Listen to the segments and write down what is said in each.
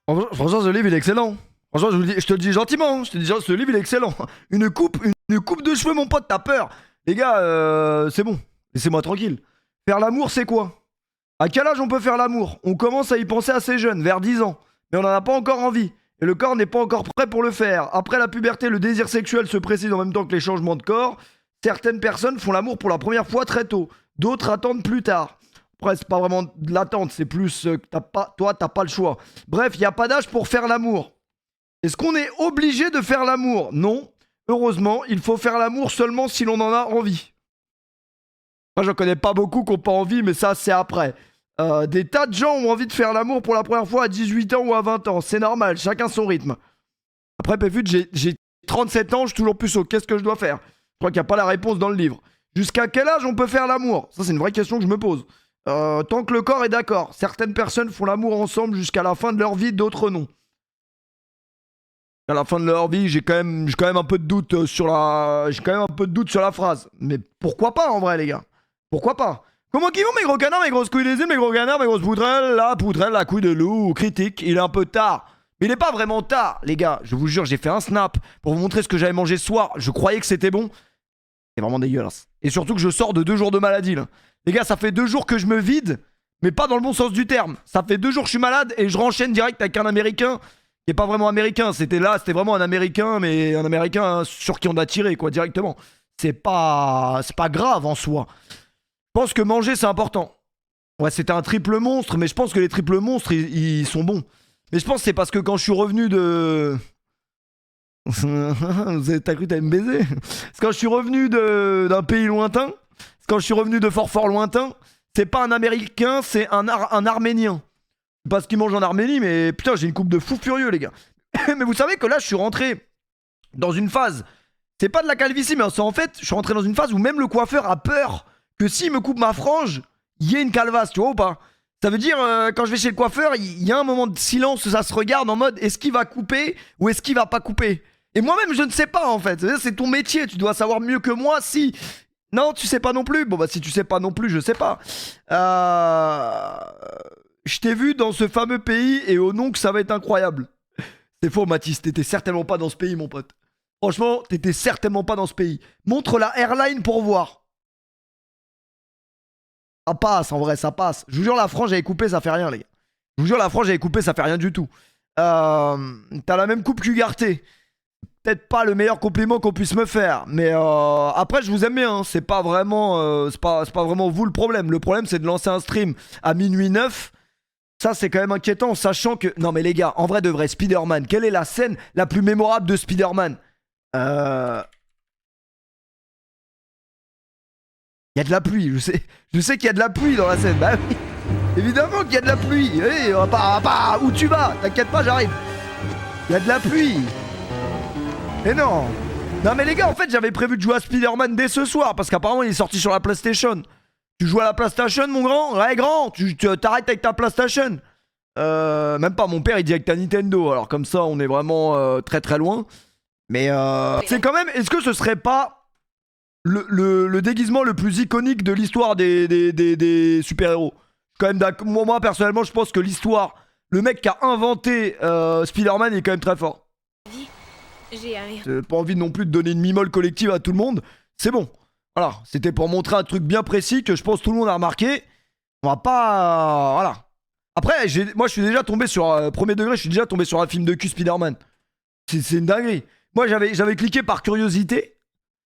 Franchement, ce livre, il est excellent. Franchement, je te le dis gentiment. Je te dis, ce livre, il est excellent. Une coupe de cheveux, mon pote, t'as peur. Les gars, c'est bon. Laissez-moi tranquille. Faire l'amour, c'est quoi? À quel âge on peut faire l'amour? On commence à y penser assez jeune, vers 10 ans. Mais on n'en a pas encore envie. Et le corps n'est pas encore prêt pour le faire. Après la puberté, le désir sexuel se précise en même temps que les changements de corps. Certaines personnes font l'amour pour la première fois très tôt. D'autres attendent plus tard. Après, c'est pas vraiment de l'attente, c'est plus que t'as pas le choix. Bref, il n'y a pas d'âge pour faire l'amour. Est-ce qu'on est obligé de faire l'amour? Non. Heureusement, il faut faire l'amour seulement si l'on en a envie. Moi, je connais pas beaucoup qui n'ont pas envie, mais ça, c'est après. Des tas de gens ont envie de faire l'amour pour la première fois à 18 ans ou à 20 ans. C'est normal, chacun son rythme. Après, Péfut, j'ai 37 ans, je suis toujours puceau. Qu'est-ce que je dois faire? Je crois qu'il n'y a pas la réponse dans le livre. Jusqu'à quel âge on peut faire l'amour? Ça, c'est une vraie question que je me pose. Tant que le corps est d'accord. Certaines personnes font l'amour ensemble jusqu'à la fin de leur vie, d'autres non. À la fin de leur vie, j'ai quand même un peu de doute sur la phrase. Mais pourquoi pas en vrai, les gars? Pourquoi pas? Comment qu'ils vont, mes gros canards, mes grosses couilles des îles, mes gros canards, mes grosses poutrelles, la couille de loup, critique, il est un peu tard. Mais il n'est pas vraiment tard, les gars. Je vous jure, j'ai fait un snap pour vous montrer ce que j'avais mangé ce soir. Je croyais que c'était bon. C'est vraiment dégueulasse. Et surtout que je sors de 2 jours de maladie, là. Les gars, ça fait 2 jours que je me vide, mais pas dans le bon sens du terme. Ça fait 2 jours que je suis malade et je renchaîne direct avec un Américain qui est pas vraiment américain. C'était vraiment un Américain, mais un Américain sur qui on a tiré, quoi, directement. C'est pas grave en soi. Je pense que manger, c'est important. Ouais, c'était un triple monstre, mais je pense que les triples monstres, ils sont bons. Mais je pense que c'est parce que quand je suis revenu de... T'as cru que t'allais me baiser? C'est quand je suis revenu d'un pays lointain, c'est quand je suis revenu de fort lointain, c'est pas un Américain, c'est un Arménien. Parce qu'il mange en Arménie, mais putain, j'ai une coupe de fou furieux, les gars. Mais vous savez que là, je suis rentré dans une phase... C'est pas de la calvitie, mais en fait, je suis rentré dans une phase où même le coiffeur a peur que s'il me coupe ma frange, il y ait une calvasse, tu vois ou pas? Ça veut dire, quand je vais chez le coiffeur, il y a un moment de silence où ça se regarde en mode, est-ce qu'il va couper ou est-ce qu'il va pas couper? Et moi-même, je ne sais pas, en fait. C'est ton métier, tu dois savoir mieux que moi si... Non, tu sais pas non plus. Bon, bah, si tu sais pas non plus, je sais pas. Je t'ai vu dans ce fameux pays et au nom que ça va être incroyable. C'est faux, Mathis, t'étais certainement pas dans ce pays, mon pote. Franchement, t'étais certainement pas dans ce pays. Montre la airline pour voir. Ça passe, en vrai, ça passe. Je vous jure, la frange, j'avais coupé, ça fait rien, les gars. Je vous jure, la frange, j'avais coupé, ça fait rien du tout. T'as la même coupe qu'Ugarté. Peut-être pas le meilleur compliment qu'on puisse me faire. Mais après, je vous aime bien. Hein. C'est pas vraiment vous le problème. Le problème, c'est de lancer un stream à minuit 9. Ça, c'est quand même inquiétant, sachant que... Non, mais les gars, en vrai de vrai, Spider-Man, quelle est la scène la plus mémorable de Spider-Man? Il y a de la pluie, je sais qu'il y a de la pluie dans la scène. Bah oui, évidemment qu'il y a de la pluie. Oui, on va pas où tu vas, t'inquiète pas, j'arrive. Il y a de la pluie. Et non. Non mais les gars, en fait, j'avais prévu de jouer à Spider-Man dès ce soir parce qu'apparemment il est sorti sur la PlayStation. Tu joues à la PlayStation, mon grand? Ouais, grand. Tu t'arrêtes avec ta PlayStation. Même pas, mon père il dit avec ta Nintendo. Alors comme ça, on est vraiment très très loin. Mais c'est quand même, est-ce que ce serait pas le déguisement le plus iconique de l'histoire des super-héros? Quand même, moi personnellement, je pense que l'histoire, le mec qui a inventé Spider-Man est quand même très fort. J'ai pas envie non plus de donner une mimole collective à tout le monde. C'est bon. Voilà, c'était pour montrer un truc bien précis que je pense tout le monde a remarqué. On va pas... voilà. Après, moi je suis déjà tombé sur... premier degré, je suis déjà tombé sur un film de cul Spider-Man. C'est une dinguerie. Moi, j'avais cliqué par curiosité,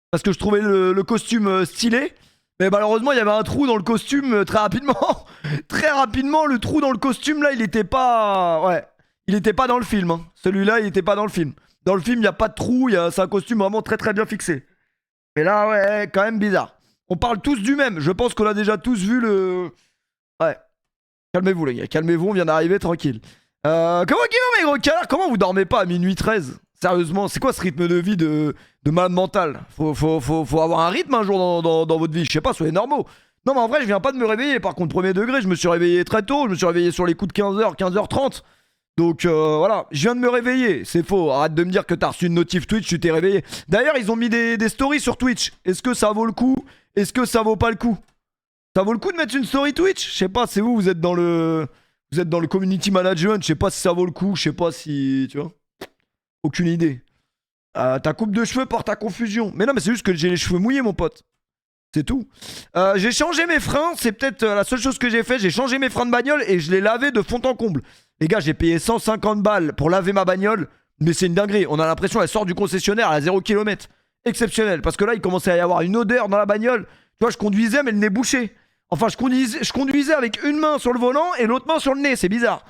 parce que je trouvais le costume stylé. Mais malheureusement, il y avait un trou dans le costume très rapidement. Très rapidement, le trou dans le costume, là, il était pas... Ouais. Il était pas dans le film. Hein. Celui-là, il était pas dans le film. Dans le film, il n'y a pas de trou. C'est un costume vraiment très très bien fixé. Mais là, ouais, quand même bizarre. On parle tous du même. Je pense qu'on a déjà tous vu le... Ouais. Calmez-vous, les gars. Calmez-vous, on vient d'arriver, tranquille. Comment qu'ils vont, mes gros canards? Comment vous dormez pas à minuit 13? Sérieusement, c'est quoi ce rythme de vie de malade mental? Faut avoir un rythme un jour dans votre vie. Je sais pas, soyez normaux. Non, mais en vrai, je viens pas de me réveiller. Par contre, premier degré, je me suis réveillé très tôt. Je me suis réveillé sur les coups de 15h, 15h30. Donc voilà, je viens de me réveiller. C'est faux, arrête de me dire que t'as reçu une notif Twitch, tu t'es réveillé. D'ailleurs, ils ont mis des stories sur Twitch. Est-ce que ça vaut le coup? Est-ce que ça vaut pas le coup? Ça vaut le coup de mettre une story Twitch? Je sais pas, c'est vous êtes dans le... Vous êtes dans le community management, je sais pas si ça vaut le coup, je sais pas si... Tu vois. Aucune idée. Ta coupe de cheveux porte à confusion. Mais non, mais c'est juste que j'ai les cheveux mouillés, mon pote. C'est tout. J'ai changé mes freins, c'est peut-être la seule chose que j'ai fait. J'ai changé mes freins de bagnole et je les lavais de fond en comble. Les gars, j'ai payé 150 balles pour laver ma bagnole. Mais c'est une dinguerie. On a l'impression qu'elle sort du concessionnaire à 0 km. Exceptionnel. Parce que là, il commençait à y avoir une odeur dans la bagnole. Tu vois, je conduisais, mais le nez bouché. Enfin, je conduisais avec une main sur le volant et l'autre main sur le nez. C'est bizarre.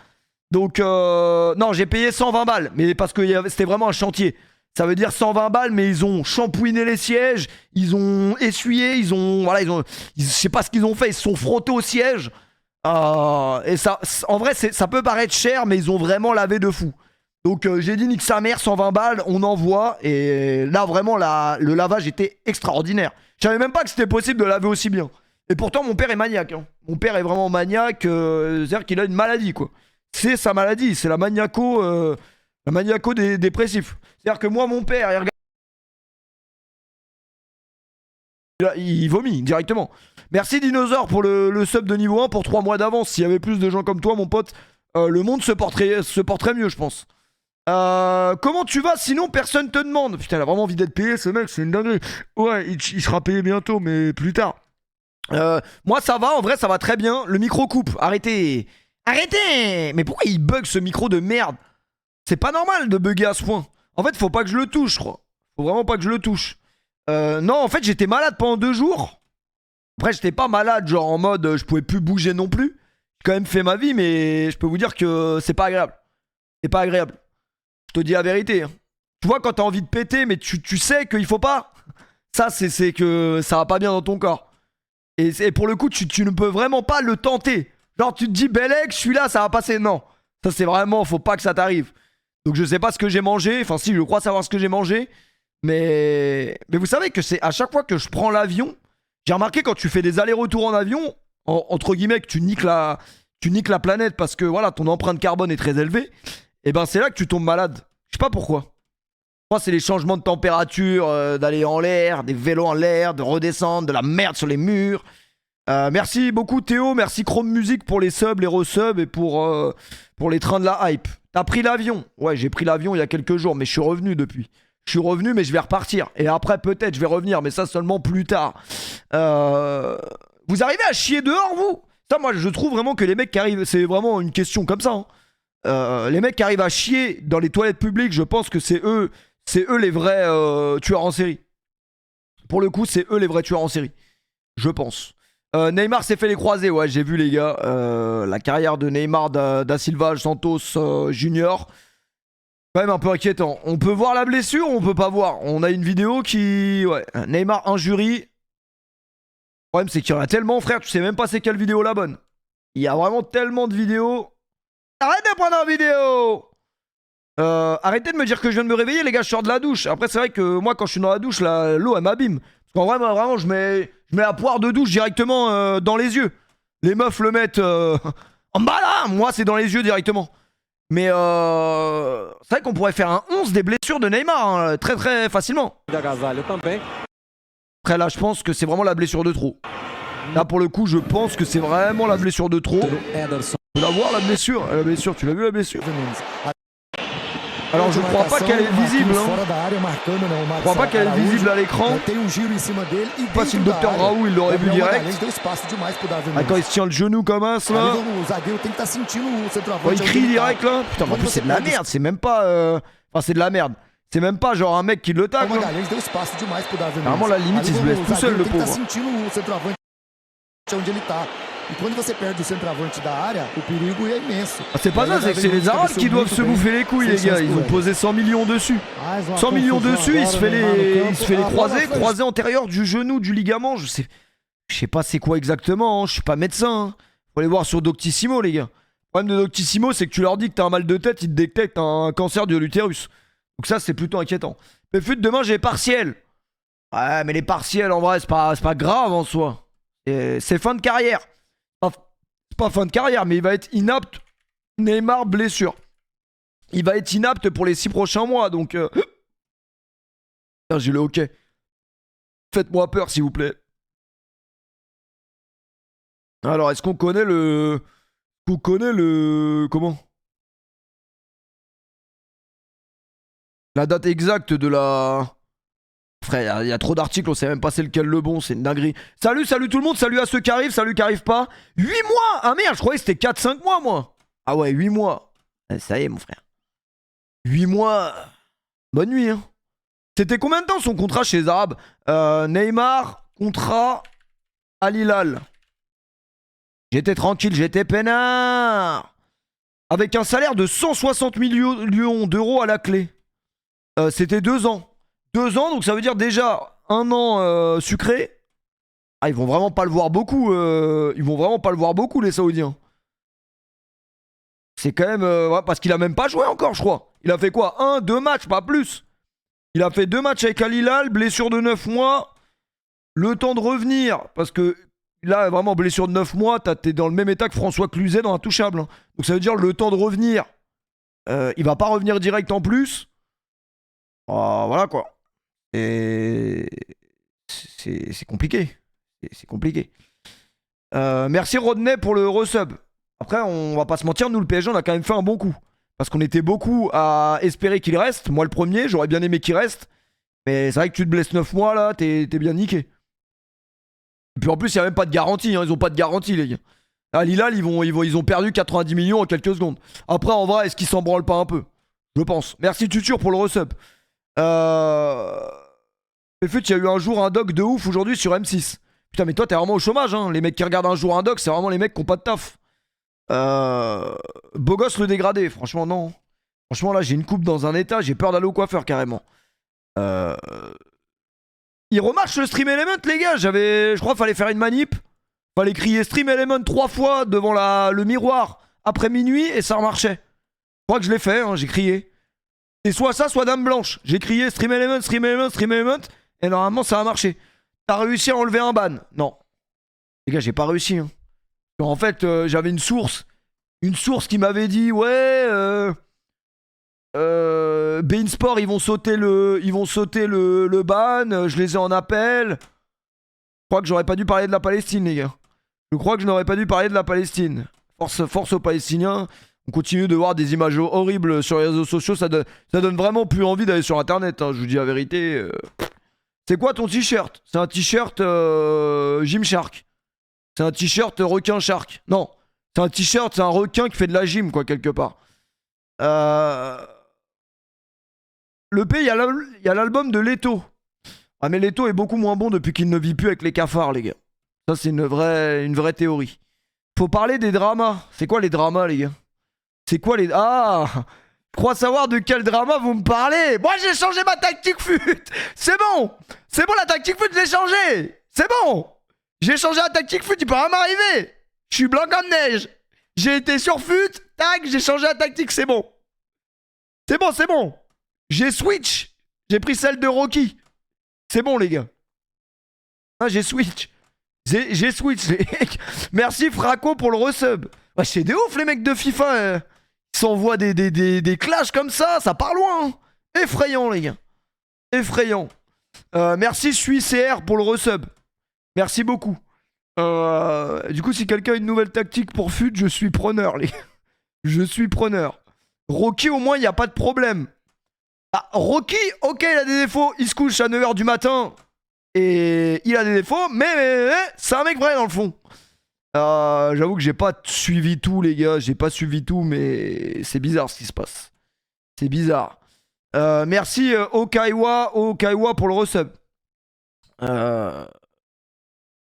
Donc, non, j'ai payé 120 balles. Mais parce que c'était vraiment un chantier. Ça veut dire 120 balles, mais ils ont shampouiné les sièges, ils ont essuyé, je sais pas ce qu'ils ont fait, ils se sont frottés au siège. Et ça, en vrai, ça peut paraître cher, mais ils ont vraiment lavé de fou. Donc j'ai dit nique sa mère, 120 balles, on envoie. Et là, vraiment, le lavage était extraordinaire. Je savais même pas que c'était possible de laver aussi bien. Et pourtant, mon père est maniaque. Hein. Mon père est vraiment maniaque, c'est-à-dire qu'il a une maladie, quoi. C'est sa maladie, c'est la maniaco-dépressif. C'est-à-dire que moi, mon père, il vomit directement. Merci Dinosaure pour le sub de niveau 1 pour 3 mois d'avance. S'il y avait plus de gens comme toi, mon pote, le monde se porterait mieux, je pense. Comment tu vas? Sinon, personne te demande. Putain, il a vraiment envie d'être payé, ce mec, c'est une dinguerie. Ouais, il sera payé bientôt, mais plus tard. Moi, ça va, en vrai, ça va très bien. Le micro coupe, arrêtez. Arrêtez! Mais pourquoi il bug ce micro de merde? C'est pas normal de bugger à ce point. En fait, faut pas que je le touche, je crois. Faut vraiment pas que je le touche. Non, en fait, j'étais malade pendant 2 jours. Après, j'étais pas malade, genre en mode je pouvais plus bouger non plus. J'ai quand même fait ma vie, mais je peux vous dire que c'est pas agréable. C'est pas agréable. Je te dis la vérité. Hein. Tu vois, quand t'as envie de péter, mais tu sais qu'il faut pas. Ça, c'est que ça va pas bien dans ton corps. Et pour le coup, tu ne peux vraiment pas le tenter. Genre, tu te dis, Bellec, je suis là, ça va passer. Non. Ça, c'est vraiment, faut pas que ça t'arrive. Donc, je sais pas ce que j'ai mangé. Enfin, si, je crois savoir ce que j'ai mangé. Mais vous savez que c'est à chaque fois que je prends l'avion, j'ai remarqué quand tu fais des allers-retours en avion, entre guillemets, que tu niques la planète parce que voilà, ton empreinte carbone est très élevée, et ben c'est là que tu tombes malade. Je sais pas pourquoi. Moi, c'est les changements de température, d'aller en l'air, des vélos en l'air, de redescendre, de la merde sur les murs. Merci beaucoup Théo, merci Chrome Music pour les subs, les resubs et pour les trains de la hype. T'as pris l'avion? Ouais, j'ai pris l'avion il y a quelques jours, mais je suis revenu depuis. Je suis revenu, mais je vais repartir. Et après, peut-être, je vais revenir, mais ça seulement plus tard. Vous arrivez à chier dehors, vous? Ça, moi, je trouve vraiment que les mecs qui arrivent... C'est vraiment une question comme ça. Hein. Les mecs qui arrivent à chier dans les toilettes publiques, je pense que c'est eux les vrais tueurs en série. Pour le coup, c'est eux les vrais tueurs en série. Je pense. Neymar s'est fait les croisés, ouais, j'ai vu les gars. La carrière de Neymar da Silva Santos Junior... Quand même un peu inquiétant. On peut voir la blessure ou on peut pas voir? On a une vidéo qui... Ouais, Neymar injurie. Le problème c'est qu'il y en a tellement, frère, tu sais même pas c'est quelle vidéo la bonne. Il y a vraiment tellement de vidéos. Arrête de prendre en vidéo. Arrêtez de me dire que je viens de me réveiller, les gars, je sors de la douche. Après c'est vrai que moi quand je suis dans la douche, l'eau elle m'abîme. Parce qu'en vrai, vraiment, je mets la poire de douche directement dans les yeux. Les meufs le mettent en bas là, moi c'est dans les yeux directement. Mais c'est vrai qu'on pourrait faire un 11 des blessures de Neymar hein, très très facilement. Après là je pense que c'est vraiment la blessure de trop. Là pour le coup je pense que c'est vraiment la blessure de trop. Tu la voir la blessure? La blessure, tu l'as vu la blessure? Alors je crois pas qu'elle est visible hein. Je crois pas qu'elle est visible à l'écran. Je sais pas si le docteur Raoult il l'aurait vu direct. Ah, quand il se tient le genou comme un là. Il crie direct là. Putain mais en plus c'est de la merde. C'est même pas Enfin c'est de la merde. C'est même pas genre un mec qui le tacle. Vraiment la limite il se blesse tout seul le pauvre. Ah, c'est pas ça, c'est que c'est les Arabes qui doivent se bouffer les couilles, les gars. Ils ont posé 100 millions dessus. 100 millions dessus, il se fait les croisés antérieurs du genou, du ligament. Je sais pas c'est quoi exactement, hein. Je suis pas médecin. Hein. Faut aller voir sur Doctissimo, les gars. Le problème de Doctissimo, c'est que tu leur dis que t'as un mal de tête, ils te détectent un cancer de l'utérus. Donc ça, c'est plutôt inquiétant. Mais fut demain, j'ai partiel. Ouais, mais les partiels, en vrai, c'est pas grave en soi. C'est fin de carrière. C'est pas fin de carrière, mais il va être inapte. Neymar, blessure. Il va être inapte pour les 6 prochains mois, donc... J'ai le hockey. Faites-moi peur, s'il vous plaît. Alors, est-ce qu'on connaît le qu'on connaît le... Comment? La date exacte de la... Frère, il y a trop d'articles, on sait même pas c'est lequel le bon, c'est une dinguerie. Salut tout le monde, salut à ceux qui arrivent, salut qui arrivent pas. 8 mois. Ah merde, je croyais que c'était 4-5 mois, moi. Ah ouais, 8 mois. Ça y est, mon frère. 8 mois. Bonne nuit, hein. C'était combien de temps son contrat chez les Arabes? Neymar, contrat Al Hilal. J'étais tranquille, j'étais peinard. Avec un salaire de 160 millions d'euros à la clé. C'était 2 ans. 2 ans, donc ça veut dire déjà 1 an sucré. Ah, ils vont vraiment pas le voir beaucoup. Ils vont vraiment pas le voir beaucoup, les Saoudiens. C'est quand même... ouais, parce qu'il a même pas joué encore, je crois. Il a fait quoi? 1, 2 matchs, pas plus. Il a fait 2 matchs avec Al Hilal, blessure de 9 mois. Le temps de revenir, parce que là, vraiment, blessure de 9 mois, t'es dans le même état que François Cluzet dans Intouchable. Hein. Donc ça veut dire le temps de revenir. Il va pas revenir direct en plus. Voilà quoi. Et c'est compliqué. C'est compliqué. Merci Rodney pour le resub. Après, on va pas se mentir, nous le PSG, on a quand même fait un bon coup. Parce qu'on était beaucoup à espérer qu'il reste. Moi le premier, j'aurais bien aimé qu'il reste. Mais c'est vrai que tu te blesses 9 mois là, t'es bien niqué. Et puis en plus, il n'y a même pas de garantie. Hein. Ils ont pas de garantie, les gars. À Lilal, ils ont perdu 90 millions en quelques secondes. Après, en vrai, est-ce qu'ils s'en branlent pas un peu? Je pense. Merci Tutur pour le resub. Fut, il y a eu un jour un doc de ouf aujourd'hui sur M6. Putain, mais toi, t'es vraiment au chômage. Hein. Les mecs qui regardent un jour un doc, c'est vraiment les mecs qui ont pas de taf. Beau gosse le dégradé. Franchement, non. Franchement, là, j'ai une coupe dans un état. J'ai peur d'aller au coiffeur carrément. Il remarche le Stream Element, les gars. Je crois qu'il fallait faire une manip. Fallait crier Stream Element 3 fois devant le miroir après minuit et ça remarchait. Je crois que je l'ai fait, hein, j'ai crié. Et soit ça, soit Dame Blanche. J'ai crié Stream Element, Stream Element, Stream Element. Et normalement, ça a marché. T'as réussi à enlever un ban? Non. Les gars, j'ai pas réussi. Hein. En fait, j'avais une source. Une source qui m'avait dit ouais. Beansport, ils vont sauter le ban. Je les ai en appel. Je crois que j'aurais pas dû parler de la Palestine, les gars. Je crois que je n'aurais pas dû parler de la Palestine. Force aux Palestiniens. On continue de voir des images horribles sur les réseaux sociaux. Ça donne vraiment plus envie d'aller sur Internet. Hein, je vous dis la vérité. C'est quoi ton t-shirt? C'est un t-shirt Gymshark. C'est un t-shirt requin shark. Non. C'est un t-shirt, c'est un requin qui fait de la gym, quoi, quelque part. Le P, il y a l'album de Leto. Ah, mais Leto est beaucoup moins bon depuis qu'il ne vit plus avec les cafards, les gars. Ça, c'est une vraie théorie. Faut parler des dramas. C'est quoi les dramas, les gars? C'est quoi les... Ah, je crois savoir de quel drama vous me parlez. Moi, j'ai changé ma tactique fut. C'est bon. C'est bon, la tactique fut, je l'ai changée. C'est bon. J'ai changé la tactique fut, il peut rien m'arriver. Je suis blanc comme neige. J'ai été sur fut, tac, j'ai changé la tactique, c'est bon. C'est bon, c'est bon. J'ai switch. J'ai pris celle de Rocky. C'est bon, les gars. Ah, j'ai switch. J'ai switch. Merci Fraco pour le resub. Ouais, c'est des ouf, les mecs de FIFA. Ils s'envoient des clashs comme ça part loin. Hein. Effrayant, les gars. Effrayant. Merci SuiCR pour le resub. Merci beaucoup. Du coup, si quelqu'un a une nouvelle tactique pour FUT, je suis preneur, les gars. Je suis preneur. Rocky, au moins, il n'y a pas de problème. Ah, Rocky, ok, il a des défauts. Il se couche à 9h du matin. Et il a des défauts, mais c'est un mec vrai dans le fond. J'avoue que j'ai pas suivi tout, les gars. J'ai pas suivi tout, mais c'est bizarre ce qui se passe. C'est bizarre. Merci Okaiwa pour le resub.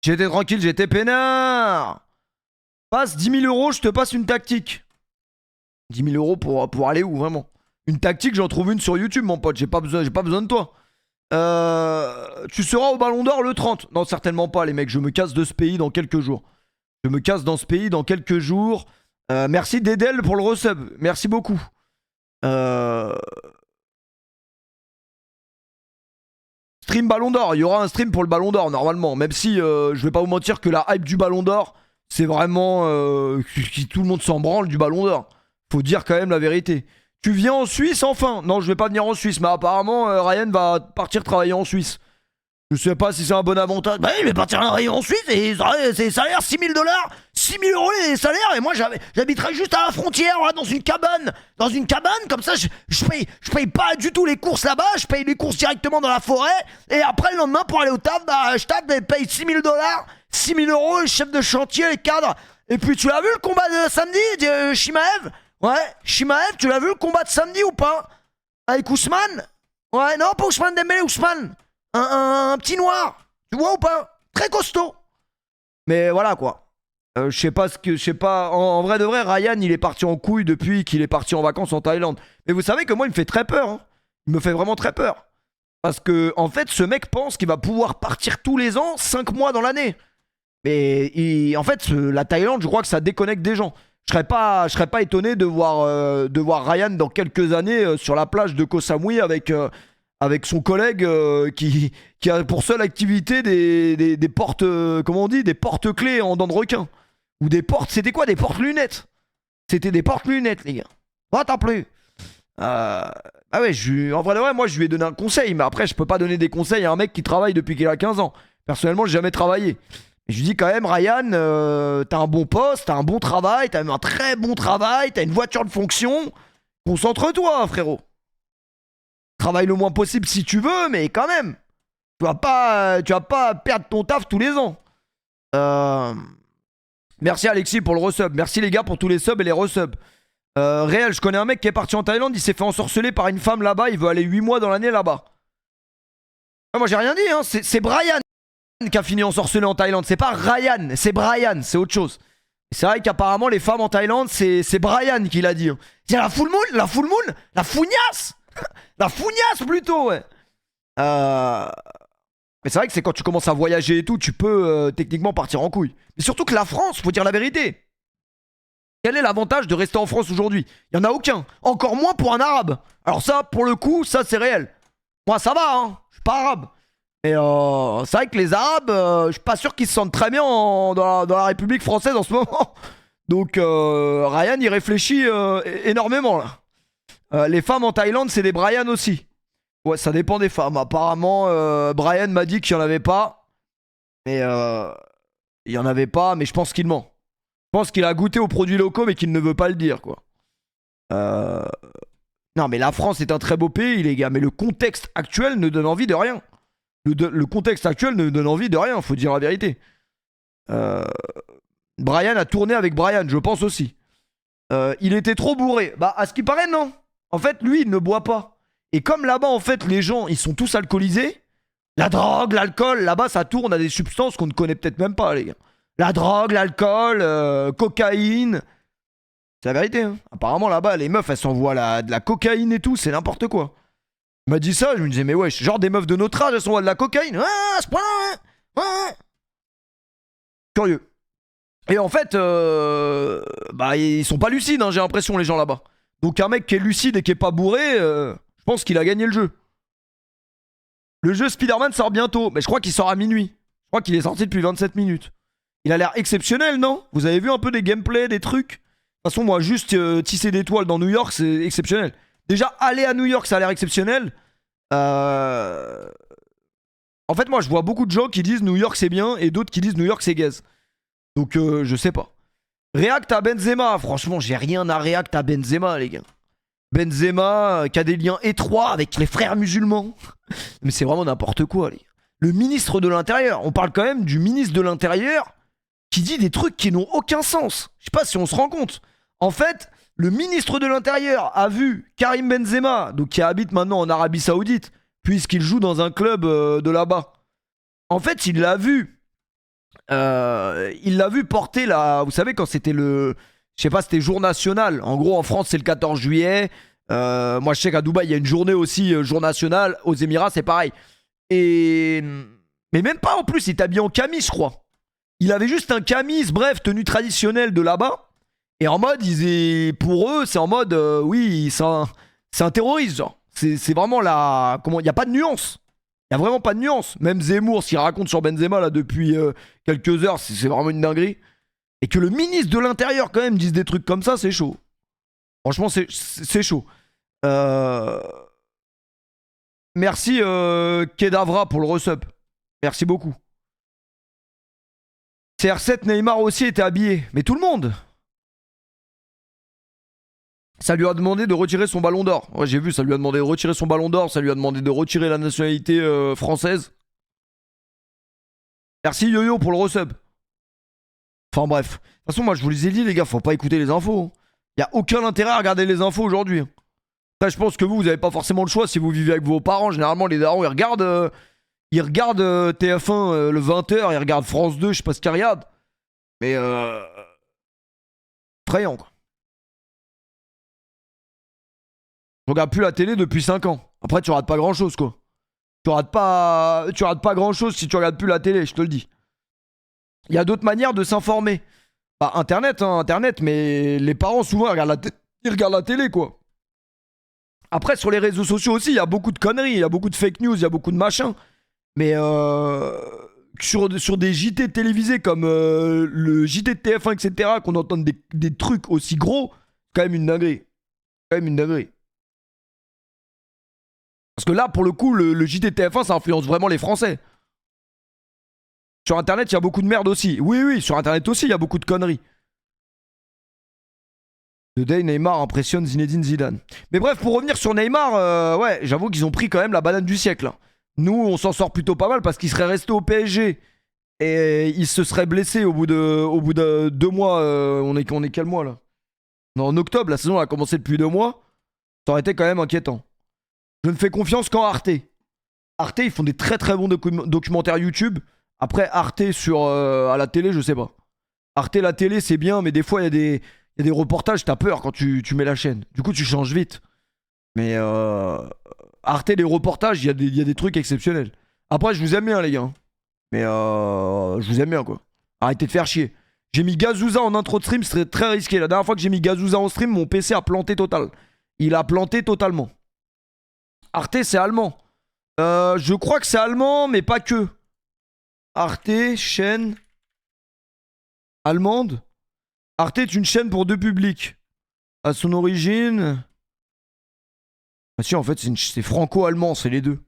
J'étais tranquille, j'étais peinard. Passe 10 000 €, je te passe une tactique. 10 000 € pour aller où, vraiment? Une tactique, j'en trouve une sur YouTube, mon pote. J'ai pas besoin de toi. Tu seras au Ballon d'Or le 30. Non, certainement pas, les mecs. Je me casse de ce pays dans quelques jours. Je me casse dans ce pays dans quelques jours. Merci Dedel pour le resub. Merci beaucoup. Stream Ballon d'Or. Il y aura un stream pour le Ballon d'Or, normalement. Même si, je vais pas vous mentir que la hype du Ballon d'Or, c'est vraiment... tout le monde s'en branle du Ballon d'Or. Faut dire quand même la vérité. Tu viens en Suisse enfin? Non, je vais pas venir en Suisse, mais apparemment Ryan va partir travailler en Suisse. Je sais pas si c'est un bon avantage. Bah, il va partir travailler en Suisse et c'est salaire 6 000 $. 6 000 euros les salaires et moi j'habiterais juste à la frontière, là, dans une cabane. Dans une cabane, comme ça je paye pas du tout les courses là-bas, je paye les courses directement dans la forêt. Et après le lendemain pour aller au taf, bah je tape et paye 6 000 $, 6 000 euros, les chefs de chantier, les cadres. Et puis tu l'as vu le combat de samedi, Shimaev? Ouais, Shimaev, tu l'as vu le combat de samedi ou pas? Avec Ousmane? Ouais, non, pas Ousmane Dembélé, Ousmane. Un petit noir. Tu vois ou pas? Très costaud. Mais voilà quoi. Je sais pas ce que. Je sais pas. En vrai de vrai, Ryan, il est parti en couille depuis qu'il est parti en vacances en Thaïlande. Mais vous savez que moi, il me fait très peur. Hein. Il me fait vraiment très peur. Parce que, en fait, ce mec pense qu'il va pouvoir partir tous les ans, 5 mois dans l'année. Mais en fait, la Thaïlande, je crois que ça déconnecte des gens. Je serais pas étonné de voir Ryan dans quelques années sur la plage de Koh Samui avec son collègue qui a pour seule activité des portes, comment on dit, des porte-clés en dents de requin. Ou des portes, c'était quoi? Des portes-lunettes. C'était des portes-lunettes, les gars. Oh, t'as plus. Ah ouais, en vrai de vrai, moi je lui ai donné un conseil, mais après je peux pas donner des conseils à un mec qui travaille depuis qu'il a 15 ans. Personnellement, j'ai jamais travaillé. Et je lui dis quand même, Ryan, t'as un bon poste, t'as un bon travail, t'as même un très bon travail, t'as une voiture de fonction. Concentre-toi, frérot. Travaille le moins possible si tu veux, mais quand même. Tu vas pas perdre ton taf tous les ans. Merci Alexis pour le resub. Merci les gars pour tous les subs et les resubs. Réel, je connais un mec qui est parti en Thaïlande, il s'est fait ensorceler par une femme là-bas, il veut aller 8 mois dans l'année là-bas. Ah, moi j'ai rien dit, hein. C'est Brian qui a fini ensorcelé en Thaïlande. C'est pas Ryan, c'est Brian, c'est autre chose. C'est vrai qu'apparemment les femmes en Thaïlande, c'est Brian qui l'a dit. C'est la full moon, la fougnasse. La fougnasse plutôt, ouais. Mais c'est vrai que c'est quand tu commences à voyager et tout, tu peux techniquement partir en couille. Mais surtout que la France, faut dire la vérité. Quel est l'avantage de rester en France aujourd'hui? Il n'y en a aucun. Encore moins pour un arabe. Alors ça, pour le coup, ça c'est réel. Moi ça va, hein. Je suis pas arabe. Et c'est vrai que les arabes, je suis pas sûr qu'ils se sentent très bien dans la République française en ce moment. Donc Ryan il réfléchit énormément là. Les femmes en Thaïlande, c'est des Brian aussi. Ouais, ça dépend des femmes. Apparemment, Brian m'a dit qu'il n'y en avait pas. Mais il n'y en avait pas, mais je pense qu'il ment. Je pense qu'il a goûté aux produits locaux, mais qu'il ne veut pas le dire, quoi. Non, mais la France est un très beau pays, les gars. Mais le contexte actuel ne donne envie de rien. Le contexte actuel ne donne envie de rien, faut dire la vérité. Brian a tourné avec Brian, je pense aussi. Il était trop bourré. Bah, à ce qui paraît, non. En fait, lui, il ne boit pas. Et comme là-bas, en fait, les gens, ils sont tous alcoolisés. La drogue, l'alcool, là-bas, ça tourne à des substances qu'on ne connaît peut-être même pas, les gars. La drogue, l'alcool, cocaïne. C'est la vérité, hein. Apparemment, là-bas, les meufs, elles s'envoient de la cocaïne et tout, c'est n'importe quoi. Il m'a dit ça, je me disais, mais ouais, genre des meufs de notre âge, elles s'envoient de la cocaïne. Ouais, à ce point-là, ouais. Curieux. Et en fait, bah, ils sont pas lucides, hein, j'ai l'impression, les gens là-bas. Donc un mec qui est lucide et qui est pas bourré, je pense qu'il a gagné le jeu. Le jeu Spider-Man sort bientôt, mais je crois qu'il sort à minuit. Je crois qu'il est sorti depuis 27 minutes. Il a l'air exceptionnel, non? Vous avez vu un peu des gameplays, des trucs? De toute façon, moi, juste tisser des toiles dans New York, c'est exceptionnel. Déjà, aller à New York, ça a l'air exceptionnel. En fait, moi, je vois beaucoup de gens qui disent New York, c'est bien, et d'autres qui disent New York, c'est gaze. Donc, je sais pas. React à Benzema. Franchement, j'ai rien à react à Benzema, les gars. Benzema, qui a des liens étroits avec les frères musulmans. Mais c'est vraiment n'importe quoi, les gars. Le ministre de l'Intérieur. On parle quand même du ministre de l'Intérieur qui dit des trucs qui n'ont aucun sens. Je sais pas si on se rend compte. En fait, le ministre de l'Intérieur a vu Karim Benzema, donc qui habite maintenant en Arabie Saoudite, puisqu'il joue dans un club de là-bas. En fait, il l'a vu porter la... Vous savez, quand c'était le... Je sais pas, c'était jour national. En gros, en France, c'est le 14 juillet. Moi, je sais qu'à Dubaï, il y a une journée aussi, jour national. Aux Émirats, c'est pareil. Mais même pas en plus, il est habillé en camis, je crois. Il avait juste un camis, bref, tenue traditionnelle de là-bas. Et en mode, pour eux, c'est en mode, oui, c'est un terroriste, genre. C'est vraiment la... Comment... Il n'y a pas de nuance. Il n'y a vraiment pas de nuance. Même Zemmour, ce qu'il raconte sur Benzema, là, depuis quelques heures, c'est vraiment une dinguerie. Et que le ministre de l'Intérieur, quand même, dise des trucs comme ça, c'est chaud. Franchement, c'est chaud. Merci, Kedavra, pour le resub. Merci beaucoup. CR7, Neymar aussi était habillé. Mais tout le monde. Ça lui a demandé de retirer son ballon d'or. Ouais, j'ai vu, ça lui a demandé de retirer son ballon d'or. Ça lui a demandé de retirer la nationalité française. Merci Yo-Yo pour le resub. Enfin bref. De toute façon, moi je vous les ai dit, les gars, faut pas écouter les infos. Y a aucun intérêt à regarder les infos aujourd'hui. Là, je pense que vous avez pas forcément le choix si vous vivez avec vos parents. Généralement, les darons, ils regardent TF1 le 20h, ils regardent France 2, je sais pas ce qu'ils regardent. Mais effrayant, quoi. Je regarde plus la télé depuis 5 ans. Après, tu rates pas grand chose, quoi. Tu rates pas grand chose si tu regardes plus la télé, je te le dis. Il y a d'autres manières de s'informer. Bah, Internet, hein, Internet, mais les parents, souvent, ils regardent la télé, quoi. Après, sur les réseaux sociaux aussi, il y a beaucoup de conneries, il y a beaucoup de fake news, il y a beaucoup de machins. Mais sur des JT télévisés comme le JT de TF1, etc., qu'on entende des trucs aussi gros, c'est quand même une dinguerie. Quand même une dinguerie. Parce que là, pour le coup, le JT de TF1, ça influence vraiment les Français. Sur Internet, il y a beaucoup de merde aussi. Oui, oui, sur Internet aussi, il y a beaucoup de conneries. Today, Neymar impressionne Zinedine Zidane. Mais bref, pour revenir sur Neymar, ouais, j'avoue qu'ils ont pris quand même la banane du siècle. Hein. Nous, on s'en sort plutôt pas mal parce qu'il serait resté au PSG et il se serait blessé au bout de 2 mois. On est quel mois là? Non, en octobre, la saison a commencé depuis 2 mois. Ça aurait été quand même inquiétant. Je ne fais confiance qu'en Arte. Arte, ils font des très très bons documentaires YouTube. Après, Arte à la télé, je sais pas. Arte, la télé, c'est bien, mais des fois, il y a des reportages, t'as peur quand tu mets la chaîne. Du coup, tu changes vite. Mais Arte, les reportages, il y a des trucs exceptionnels. Après, je vous aime bien, les gars. Mais je vous aime bien, quoi. Arrêtez de faire chier. J'ai mis Gazouza en intro de stream, c'est très risqué. La dernière fois que j'ai mis Gazouza en stream, mon PC a planté total. Il a planté totalement. Arte, c'est allemand. Je crois que c'est allemand, mais pas que. Arte, chaîne allemande. Arte est une chaîne pour 2 publics. À son origine... Ah si, en fait, c'est franco-allemand, c'est les deux.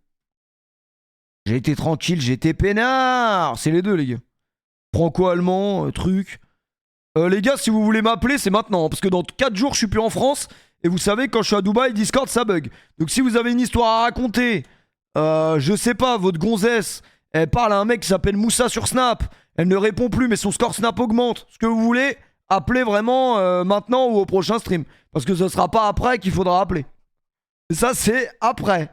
J'ai été tranquille, j'ai été peinard. C'est les deux, les gars. Franco-allemand, truc. Les gars, si vous voulez m'appeler, c'est maintenant. Parce que dans 4 jours, je suis plus en France. Et vous savez, quand je suis à Dubaï, Discord, ça bug. Donc si vous avez une histoire à raconter, je sais pas, votre gonzesse, elle parle à un mec qui s'appelle Moussa sur Snap. Elle ne répond plus, mais son score Snap augmente. Ce que vous voulez, appelez vraiment maintenant ou au prochain stream. Parce que ce sera pas après qu'il faudra appeler. Ça, c'est après.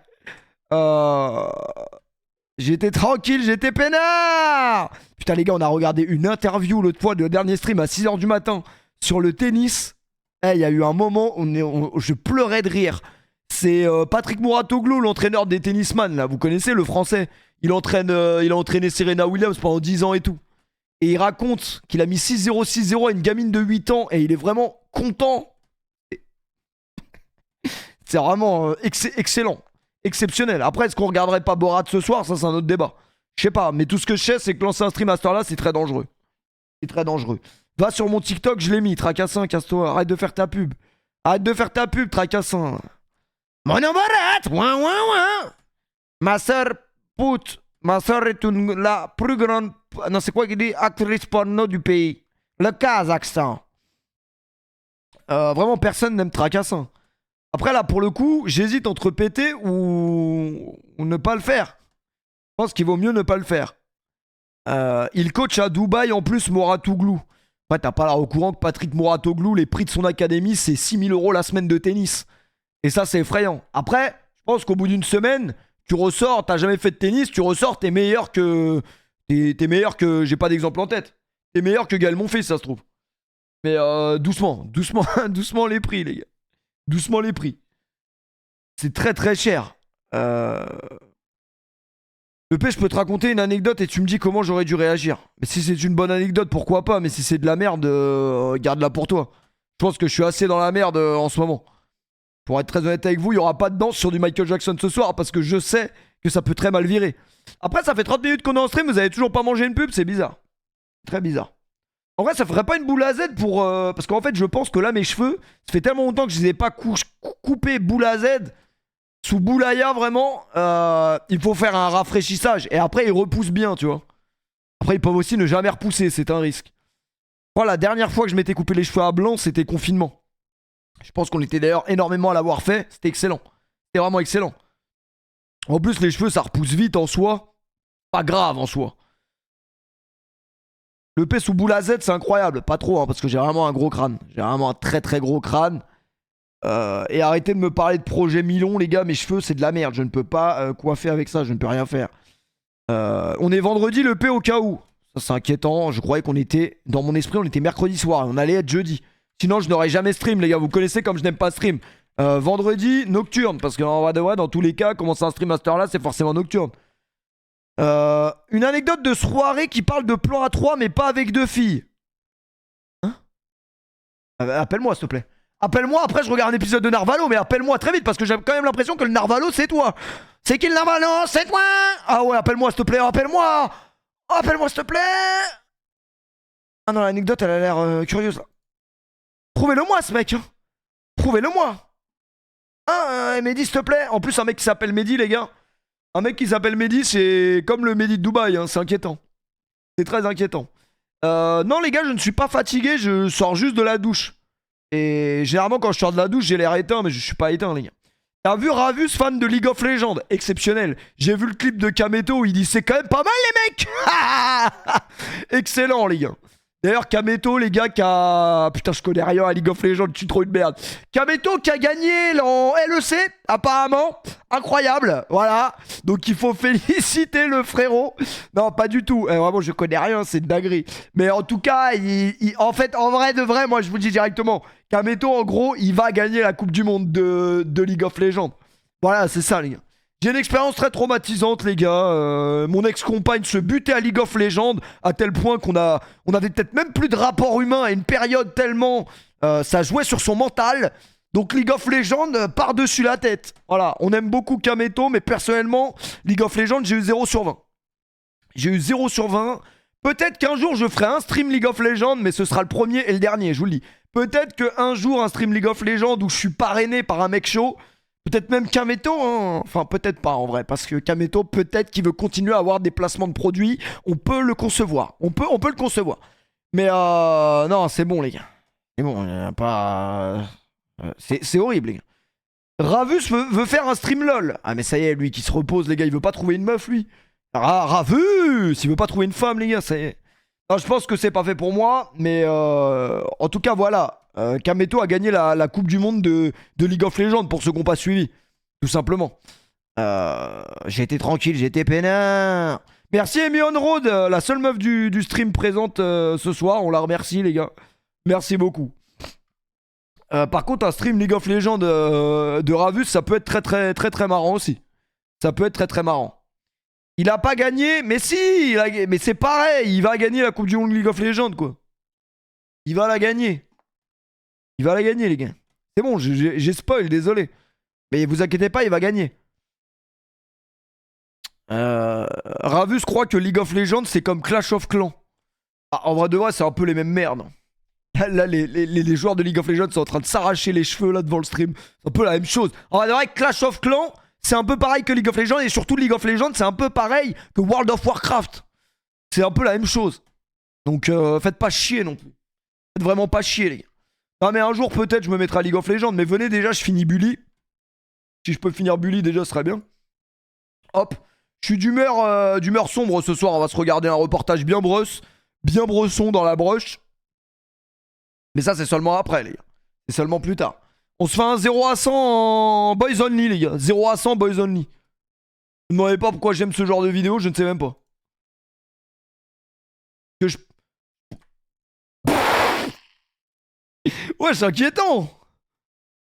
J'étais tranquille, j'étais peinard. Putain, les gars, on a regardé une interview l'autre fois, le dernier stream à 6h du matin sur le tennis. Il y a eu un moment où je pleurais de rire. C'est Patrick Mouratoglou, l'entraîneur des tennisman, là. Vous connaissez, le français. Il a entraîné Serena Williams pendant 10 ans et tout. Et il raconte qu'il a mis 6-0, 6-0 à une gamine de 8 ans et il est vraiment content. C'est vraiment excellent. Exceptionnel. Après, est-ce qu'on regarderait pas Borat ce soir? Ça, c'est un autre débat. Je sais pas, mais tout ce que je sais, c'est que lancer un stream à cette heure-là, c'est très dangereux. C'est très dangereux. Va sur mon TikTok, je l'ai mis. Tracassin, casse-toi. Arrête de faire ta pub. Arrête de faire ta pub, Tracassin. Mon nom Borat. Ouin, ouin, ouin. Ma soeur pute. Ma soeur est la plus grande... Non, c'est quoi qu'il dit? Actrice porno du pays. Le Kazakhstan. Vraiment, personne n'aime Tracassin. Après, là, pour le coup, j'hésite entre péter ou ne pas le faire. Je pense qu'il vaut mieux ne pas le faire. Il coach à Dubaï, en plus, Mouratoglou. Ouais, t'as pas l'air au courant que Patrick Mouratoglou, les prix de son académie, c'est 6 000 € la semaine de tennis. Et ça, c'est effrayant. Après, je pense qu'au bout d'une semaine, tu ressors, t'as jamais fait de tennis, tu ressors, t'es meilleur que... T'es meilleur que... J'ai pas d'exemple en tête. T'es meilleur que Gaël Monfils, ça se trouve. Mais doucement, doucement les prix, les gars. Doucement les prix. C'est très très cher. EP, je peux te raconter une anecdote et tu me dis comment j'aurais dû réagir. Mais si c'est une bonne anecdote, pourquoi pas. Mais si c'est de la merde, garde-la pour toi. Je pense que je suis assez dans la merde en ce moment. Pour être très honnête avec vous, il n'y aura pas de danse sur du Michael Jackson ce soir parce que je sais que ça peut très mal virer. Après, ça fait 30 minutes qu'on est en stream, vous avez toujours pas mangé une pub, c'est bizarre. Très bizarre. En vrai, ça ferait pas une boule à Z pour... parce qu'en fait, je pense que là, mes cheveux, ça fait tellement longtemps que je les ai pas coupés boule à Z. Sous boulaya, vraiment, il faut faire un rafraîchissage. Et après, ils repoussent bien, tu vois. Après, ils peuvent aussi ne jamais repousser, c'est un risque. Moi, la dernière fois que je m'étais coupé les cheveux à blanc, c'était confinement. Je pense qu'on était d'ailleurs énormément à l'avoir fait. C'était excellent. C'était vraiment excellent. En plus, les cheveux, ça repousse vite en soi. Pas grave en soi. Le P sous boule à Z, c'est incroyable. Pas trop, hein, parce que j'ai vraiment un gros crâne. J'ai vraiment un très très gros crâne. Et arrêtez de me parler de projet Milon, les gars. Mes cheveux, c'est de la merde. Je ne peux pas coiffer avec ça. Je ne peux rien faire. On est vendredi, le P au cas où. Ça, c'est inquiétant. Je croyais qu'on était... Dans mon esprit, on était mercredi soir. Et on allait être jeudi. Sinon, je n'aurais jamais stream, les gars. Vous connaissez comme je n'aime pas stream. Vendredi, nocturne. Parce qu'en vrai de vrai, dans tous les cas, commencer un stream à cette heure-là, c'est forcément nocturne. Une anecdote de soirée qui parle de plan à 3, mais pas avec 2 filles. Hein? Appelle-moi, s'il te plaît. Appelle-moi, après je regarde un épisode de Narvalo, mais appelle-moi très vite, parce que j'ai quand même l'impression que le Narvalo, c'est toi. C'est qui le Narvalo? C'est toi? Ah ouais, appelle-moi, s'il te plaît, appelle-moi. Appelle-moi, s'il te plaît. Ah non, l'anecdote, elle a l'air curieuse, là. Prouvez-le-moi, ce mec. Hein. Prouvez-le-moi. Hein, Mehdi, s'il te plaît. En plus, un mec qui s'appelle Mehdi, les gars. Un mec qui s'appelle Mehdi, c'est comme le Mehdi de Dubaï, hein, c'est inquiétant. C'est très inquiétant. Non, les gars, je ne suis pas fatigué, je sors juste de la douche. Et généralement, quand je sors de la douche, j'ai l'air éteint, mais je suis pas éteint, les gars. T'as vu Ravus, fan de League of Legends? Exceptionnel. J'ai vu le clip de Kameto où il dit c'est quand même pas mal, les mecs. Excellent, les gars. D'ailleurs, Kameto, les gars, qui a... Putain, je connais rien à League of Legends, je suis trop une merde. Kameto qui a gagné en LEC, apparemment. Incroyable, voilà. Donc, il faut féliciter le frérot. Non, pas du tout. Vraiment, je connais rien, c'est une dinguerie. Mais en tout cas, en fait, en vrai de vrai, moi, je vous le dis directement. Kameto, en gros, il va gagner la Coupe du Monde de League of Legends. Voilà, c'est ça, les gars. J'ai une expérience très traumatisante, les gars. Mon ex-compagne se butait à League of Legends à tel point qu'on avait peut-être même plus de rapport humain à une période tellement ça jouait sur son mental. Donc League of Legends par-dessus la tête. Voilà, on aime beaucoup Kameto, mais personnellement, League of Legends, j'ai eu 0 sur 20. J'ai eu 0 sur 20. Peut-être qu'un jour, je ferai un stream League of Legends, mais ce sera le premier et le dernier, je vous le dis. Peut-être qu'un jour, un stream League of Legends où je suis parrainé par un mec chaud... Peut-être même Kameto, hein. Enfin peut-être pas en vrai, parce que Kameto, peut-être qu'il veut continuer à avoir des placements de produits, on peut le concevoir, on peut le concevoir. Mais non, c'est bon les gars, c'est bon, y a pas... c'est horrible les gars. Ravus veut faire un stream LOL. Ah mais ça y est, lui qui se repose les gars, il veut pas trouver une meuf lui. Ravus, il veut pas trouver une femme les gars, ça y est. Non, je pense que c'est pas fait pour moi, mais en tout cas voilà. Kameto a gagné la Coupe du Monde de League of Legends pour ceux qui n'ont pas suivi. Tout simplement. J'ai été tranquille, j'ai été peinard. Merci Amy On Road, la seule meuf du stream présente ce soir. On la remercie les gars. Merci beaucoup. Par contre, un stream League of Legends de Ravus, ça peut être très marrant aussi. Ça peut être très marrant. Il a pas gagné, mais si, mais c'est pareil, il va gagner la Coupe du Monde de League of Legends quoi. Il va la gagner. Il va la gagner, les gars. C'est bon, j'ai spoil, désolé. Mais vous inquiétez pas, il va gagner. Ravus croit que League of Legends, c'est comme Clash of Clans. Ah, en vrai de vrai, c'est un peu les mêmes merdes. Là, les joueurs de League of Legends sont en train de s'arracher les cheveux là devant le stream. C'est un peu la même chose. En vrai de vrai, Clash of Clans, c'est un peu pareil que League of Legends. Et surtout, League of Legends, c'est un peu pareil que World of Warcraft. C'est un peu la même chose. Donc, faites pas chier non plus. Faites vraiment pas chier, les gars. Non mais un jour peut-être je me mettrai à League of Legends. Mais venez déjà, je finis Bully. Si je peux finir Bully déjà, ce serait bien. Hop. Je suis d'humeur sombre ce soir. On va se regarder un reportage bien brosse. Bien bresson dans la broche. Mais ça c'est seulement après les gars. C'est seulement plus tard. On se fait un 0 à 100 en Boys Only les gars. 0 à 100 Boys Only. Ne me demandez pas pourquoi j'aime ce genre de vidéo. Je ne sais même pas. Que je... Ouais, c'est inquiétant.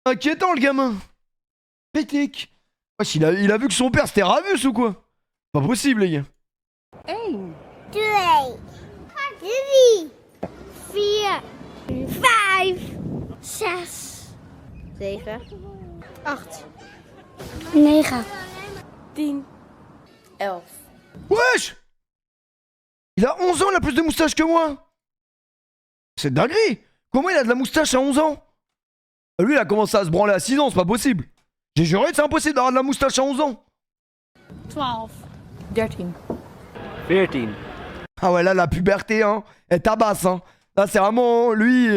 Inquiétant, le gamin. Pétique. Wesh, il a vu que son père c'était Ravus ou quoi? Pas possible, les gars. 1, 2, 3, 4, 5, 6, 7, 8, 9, 10, 11. Wesh! Il a 11 ans, il a plus de moustache que moi. C'est dinguerie. Comment il a de la moustache à 11 ans? Lui, il a commencé à se branler à 6 ans, c'est pas possible. J'ai juré que c'est impossible d'avoir de la moustache à 11 ans. 12, 13. 14. Ah ouais, là, la puberté, hein, elle tabasse, hein. Là, c'est vraiment, lui,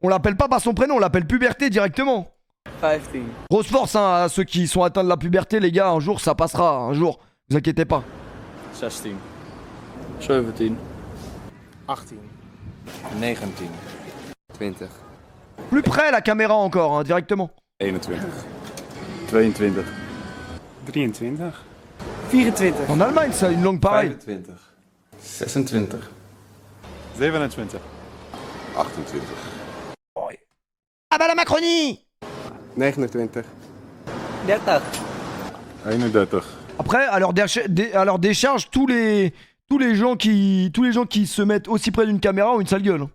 on l'appelle pas par son prénom, on l'appelle puberté directement. 15. Grosse force, hein, à ceux qui sont atteints de la puberté, les gars, un jour, ça passera, un jour. Vous inquiétez pas. 16. 17. 18. 19. 20. Plus près, la caméra encore, hein, directement. 21. 22. 23. 24. En Allemagne, ça, une langue pareille. 25. 26. 27. 28. Ah bah la Macronie! 29. 30. 31. Après, à leur décharge, tous les gens qui se mettent aussi près d'une caméra ont une sale gueule.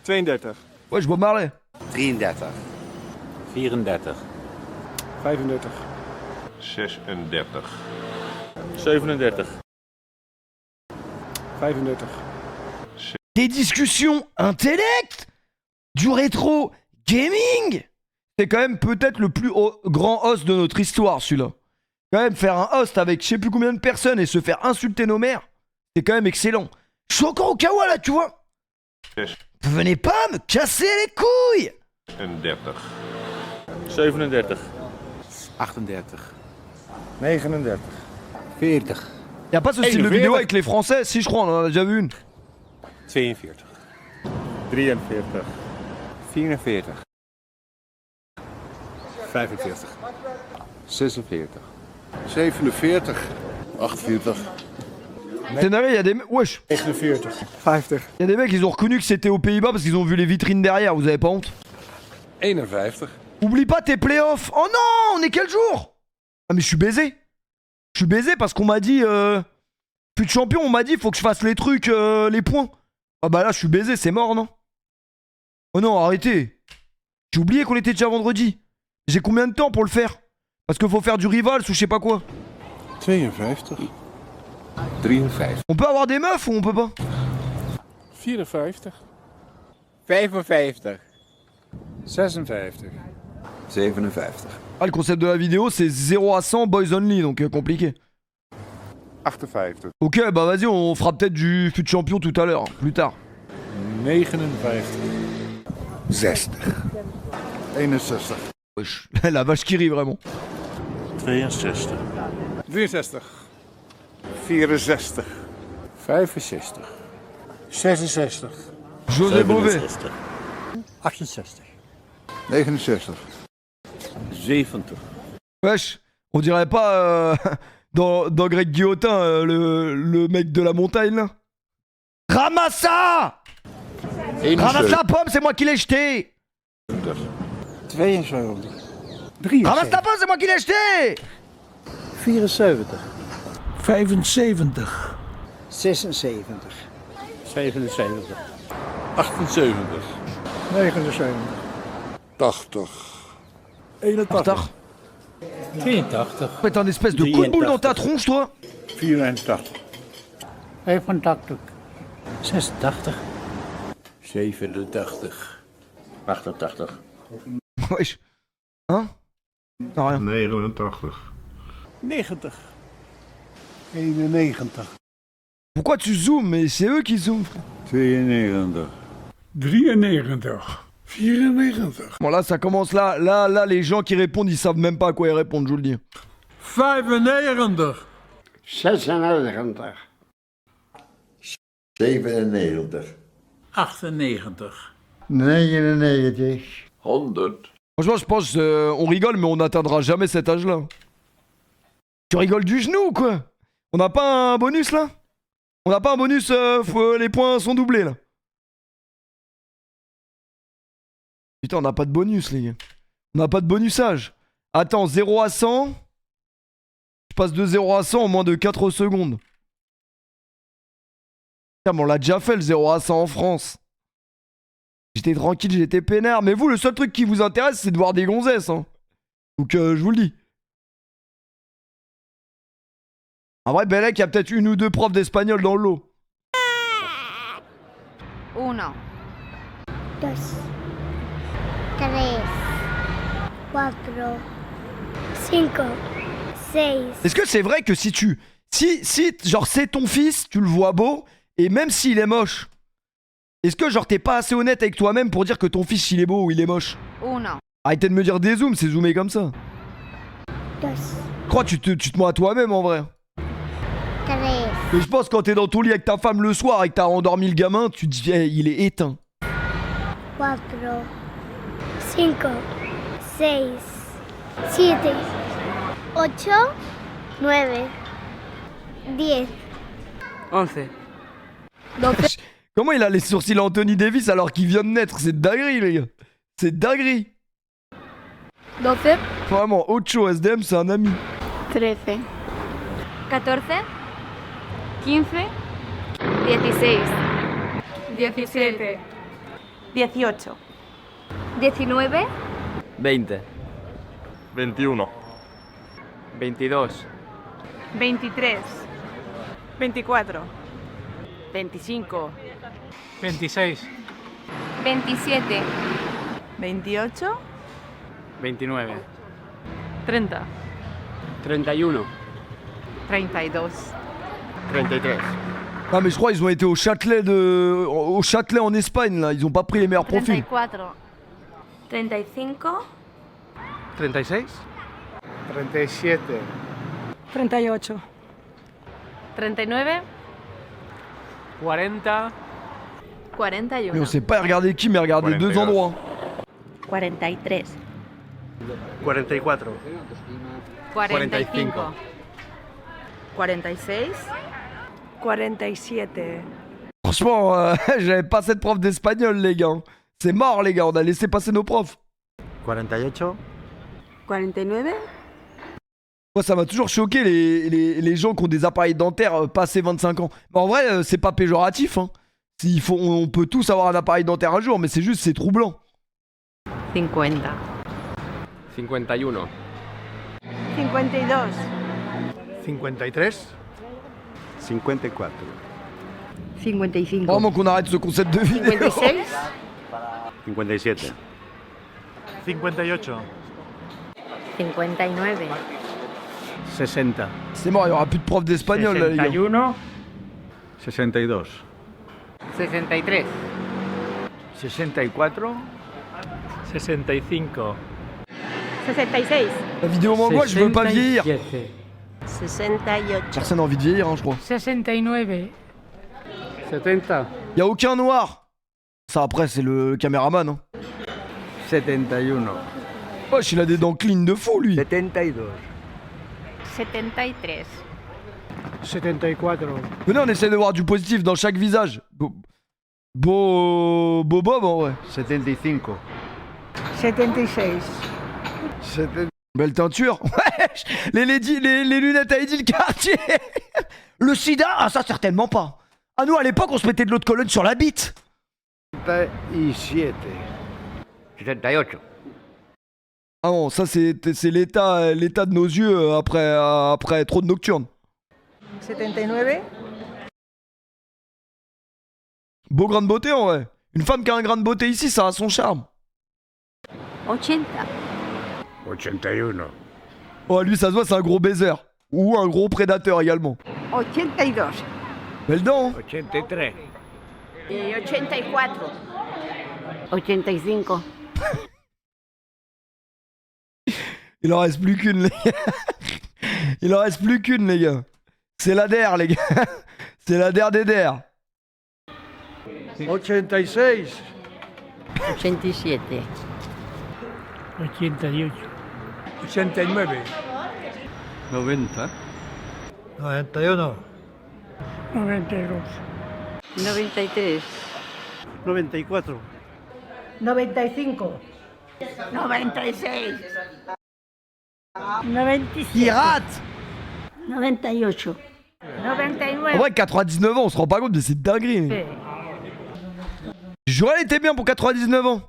32. Ouais, je vois Marley. 33. 34. 35. 36. 37. 35. Des discussions intellect, du rétro gaming. C'est quand même peut-être le plus grand host de notre histoire, celui-là. Quand même, faire un host avec je sais plus combien de personnes et se faire insulter nos mères, c'est quand même excellent. Je suis encore au kawa là, tu vois. Vous venez pas me casser les couilles. 37. 37. 38. 39. 40. Y a pas ce style de vidéo avec les Français? Si, je crois, on en a déjà vu une. 42. 43. 44. 45. 46. 47. 48. Ténéré, y a des wesh, 49. 50. y a des mecs, ils ont reconnu que c'était aux Pays-Bas parce qu'ils ont vu les vitrines derrière. Vous avez pas honte? 51. Oublie pas tes playoffs. Oh non, on est quel jour? Ah mais je suis baisé. Je suis baisé parce qu'on m'a dit plus de champion, on m'a dit faut que je fasse les trucs, les points. Ah bah là je suis baisé, c'est mort non? Oh non, arrêtez. J'ai oublié qu'on était déjà vendredi. J'ai combien de temps pour le faire? Parce qu'il faut faire du rival ou je sais pas quoi. 52. 53. On peut avoir des meufs ou on peut pas? 54. 55. 56. 57. Ah le concept de la vidéo c'est 0 à 100 boys only donc compliqué. 58. Ok bah vas-y on fera peut-être du fut champion tout à l'heure, plus tard. 59. 60. 61. Wesh, la vache qui rit vraiment. 62. 63. 64. 65. 66. José Bové. 68. 69. 70. Wesh, on dirait pas dans Greg Guillotin, le mec de la montagne là. Ramasse ça! Ramasse la pomme, c'est moi qui l'ai jeté! 72. Ramasse la pomme, c'est moi qui l'ai jeté! 74. 75, 76. 77. 78. 79. 80. 81. 83. T'es un espèce de coup de boule dans ta tronche, toi! 84. 85. 86. 87. 88. Wesh. Hein? Non, rien. 89. 90. 91. Pourquoi tu zoomes? Mais c'est eux qui zooment. 92. 93, 94, Bon, là, ça commence là. Là, les gens qui répondent, ils savent même pas à quoi ils répondent, je vous le dis. 95, 96. 97. 98, 99. 100. Franchement, je pense, on rigole, mais on n'atteindra jamais cet âge-là. Tu rigoles du genou ou quoi? On n'a pas un bonus là? On n'a pas un bonus, les points sont doublés là. Putain, on n'a pas de bonus, les gars. On n'a pas de bonusage. Attends, 0 à 100. Je passe de 0 à 100 en moins de 4 secondes. Putain, mais on l'a déjà fait le 0 à 100 en France. J'étais tranquille, j'étais peinard. Mais vous, le seul truc qui vous intéresse, c'est de voir des gonzesses. Hein. Donc, je vous le dis. En vrai, Belek, il y a peut-être une ou deux profs d'espagnol dans l'eau. 1, 2, 3, 4, 5, 6. Est-ce que c'est vrai que si genre c'est ton fils, tu le vois beau, Et même s'il est moche, est-ce que genre t'es pas assez honnête avec toi-même pour dire que ton fils il est beau ou il est moche? 1, Arrêtez de me dire des zooms, c'est zoomé comme ça. 2, Je crois que tu te mens à toi-même en vrai. 3, Mais je pense que quand t'es dans ton lit avec ta femme le soir et que t'as endormi le gamin, tu te dis hey, il est éteint. 4, 5, 6, 7, 8, 9, 10, 11, 12, Comment il a les sourcils Anthony Davis alors qu'il vient de naître? C'est dinguerie les gars. C'est dinguerie. 12, Vraiment, Ocho SDM c'est un ami. 13, 14, 15, 16, 17, 18, 19, 20, 21. 22, 23, 24, 25, 26. 27, 28, 29, 30, 31, 32, 33. Ah mais je crois ils ont été au Châtelet en Espagne là, ils ont pas pris les meilleurs profils. 34, 35, 36, 37. 38, 39, 40. 41, Mais on sait pas regarder qui mais regarder deux 41. endroits. 43, 44, 45, 46, 47, Franchement, j'avais pas cette prof d'espagnol les gars. C'est mort les gars, on a laissé passer nos profs. 48, 49, Moi ça m'a toujours choqué les gens qui ont des appareils dentaires passés 25 ans. Mais en vrai c'est pas péjoratif hein. On peut tous avoir un appareil dentaire un jour mais c'est juste c'est troublant. 50, 51, 52, 53. 54. 55, Vraiment qu'on arrête ce concept de vidéo. 56, 57. 58. 59, 60, C'est mort, il y aura plus de profs d'espagnol là les gars. 61, 62. 63, 64, 65. 66, La vidéo m'angoisse, je veux pas vieillir. 68, Personne n'a envie de vieillir hein je crois. 69, 70, Y a aucun noir. Ça après c'est le caméraman hein. 71, Wesh il a des dents clean de fou lui. 72, 73, 74. Venez on essaie de voir du positif dans chaque visage. Beau Bob en vrai. 75. 76, Belle teinture. Wesh les lunettes à Edil Cartier. Le sida? Ah ça certainement pas. Ah nous à l'époque on se mettait de l'eau de Cologne sur la bite. 67. 68, Ah non ça c'est l'état de nos yeux après trop de nocturnes. 79, Beau grain de beauté en vrai. Une femme qui a un grain de beauté ici ça a son charme. 80, 81. Oh lui ça se voit c'est un gros baiser. Ou un gros prédateur également. 82, Belle dent hein. 83, 84, 85, Il en reste plus qu'une les gars. Il en reste plus qu'une les gars. C'est la der les gars. C'est la der des der. 86, 87, 88. 89. 90, 91. 92. 93, 94. 95, 96, 97, Il rate. 98, En 99, vrai 99 ans on se rend pas compte mais c'est dinguerie. Joël était bien pour 99 ans.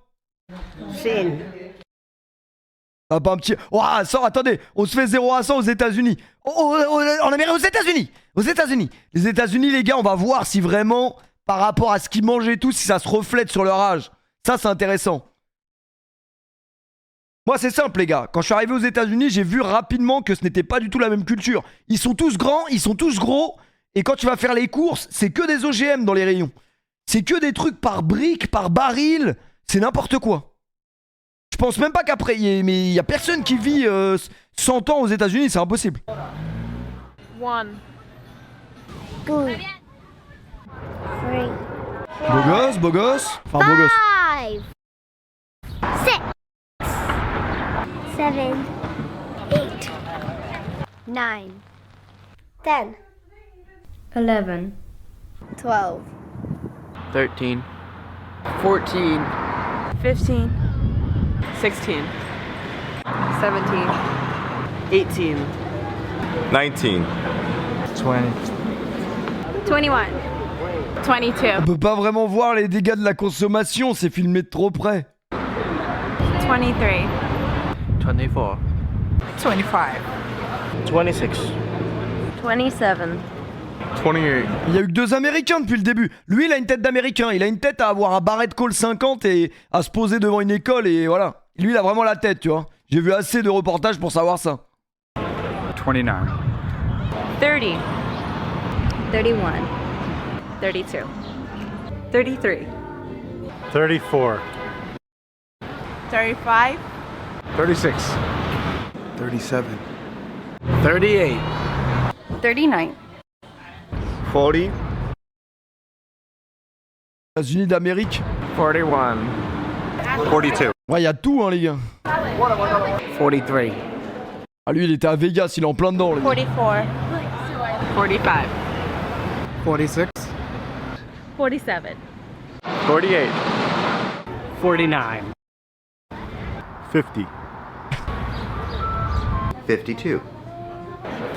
100, Ah pas un petit... Oh attendez, on se fait 0 à 100 aux États-Unis. En Amérique, aux États-Unis. Aux États-Unis. Les États-Unis les gars, on va voir si vraiment par rapport à ce qu'ils mangent et tout, si ça se reflète sur leur âge. Ça c'est intéressant. Moi c'est simple les gars, quand je suis arrivé aux États-Unis, j'ai vu rapidement que ce n'était pas du tout la même culture. Ils sont tous grands, ils sont tous gros Et quand tu vas faire les courses, c'est que des OGM dans les rayons. C'est que des trucs par briques, par baril. C'est n'importe quoi. Je pense même pas qu'après, mais il y a personne qui vit 100 ans aux États-Unis, c'est impossible. 1. Two. Three. Beau gosse, beau gosse. Enfin, beau gosse. 5. 6. 7. 8. 9. 10. 11. 12. 13. 14, 15. 16, 17. 18, 19. 21. 22. On peut pas vraiment voir les dégâts de la consommation, c'est filmé de trop près. 23. 24. 25, 26. 27. 28. Il y a eu que 2 Américains depuis le début. Lui, il a une tête d'Américain. Il a une tête à avoir un barret de Cole 50 et à se poser devant une école et voilà. Lui, il a vraiment la tête, tu vois. J'ai vu assez de reportages pour savoir ça. 29. 30. 31. 32. 33. 34. 35, 36. 37. 38. 39. 40. États-Unis d'Amérique. 41. 42. Ouais, il y a tout, hein, les gars. 43. Ah, lui, il était à Vegas, il est en plein dedans, les gars. 44. 45, 46. 47. 48. 49. 50.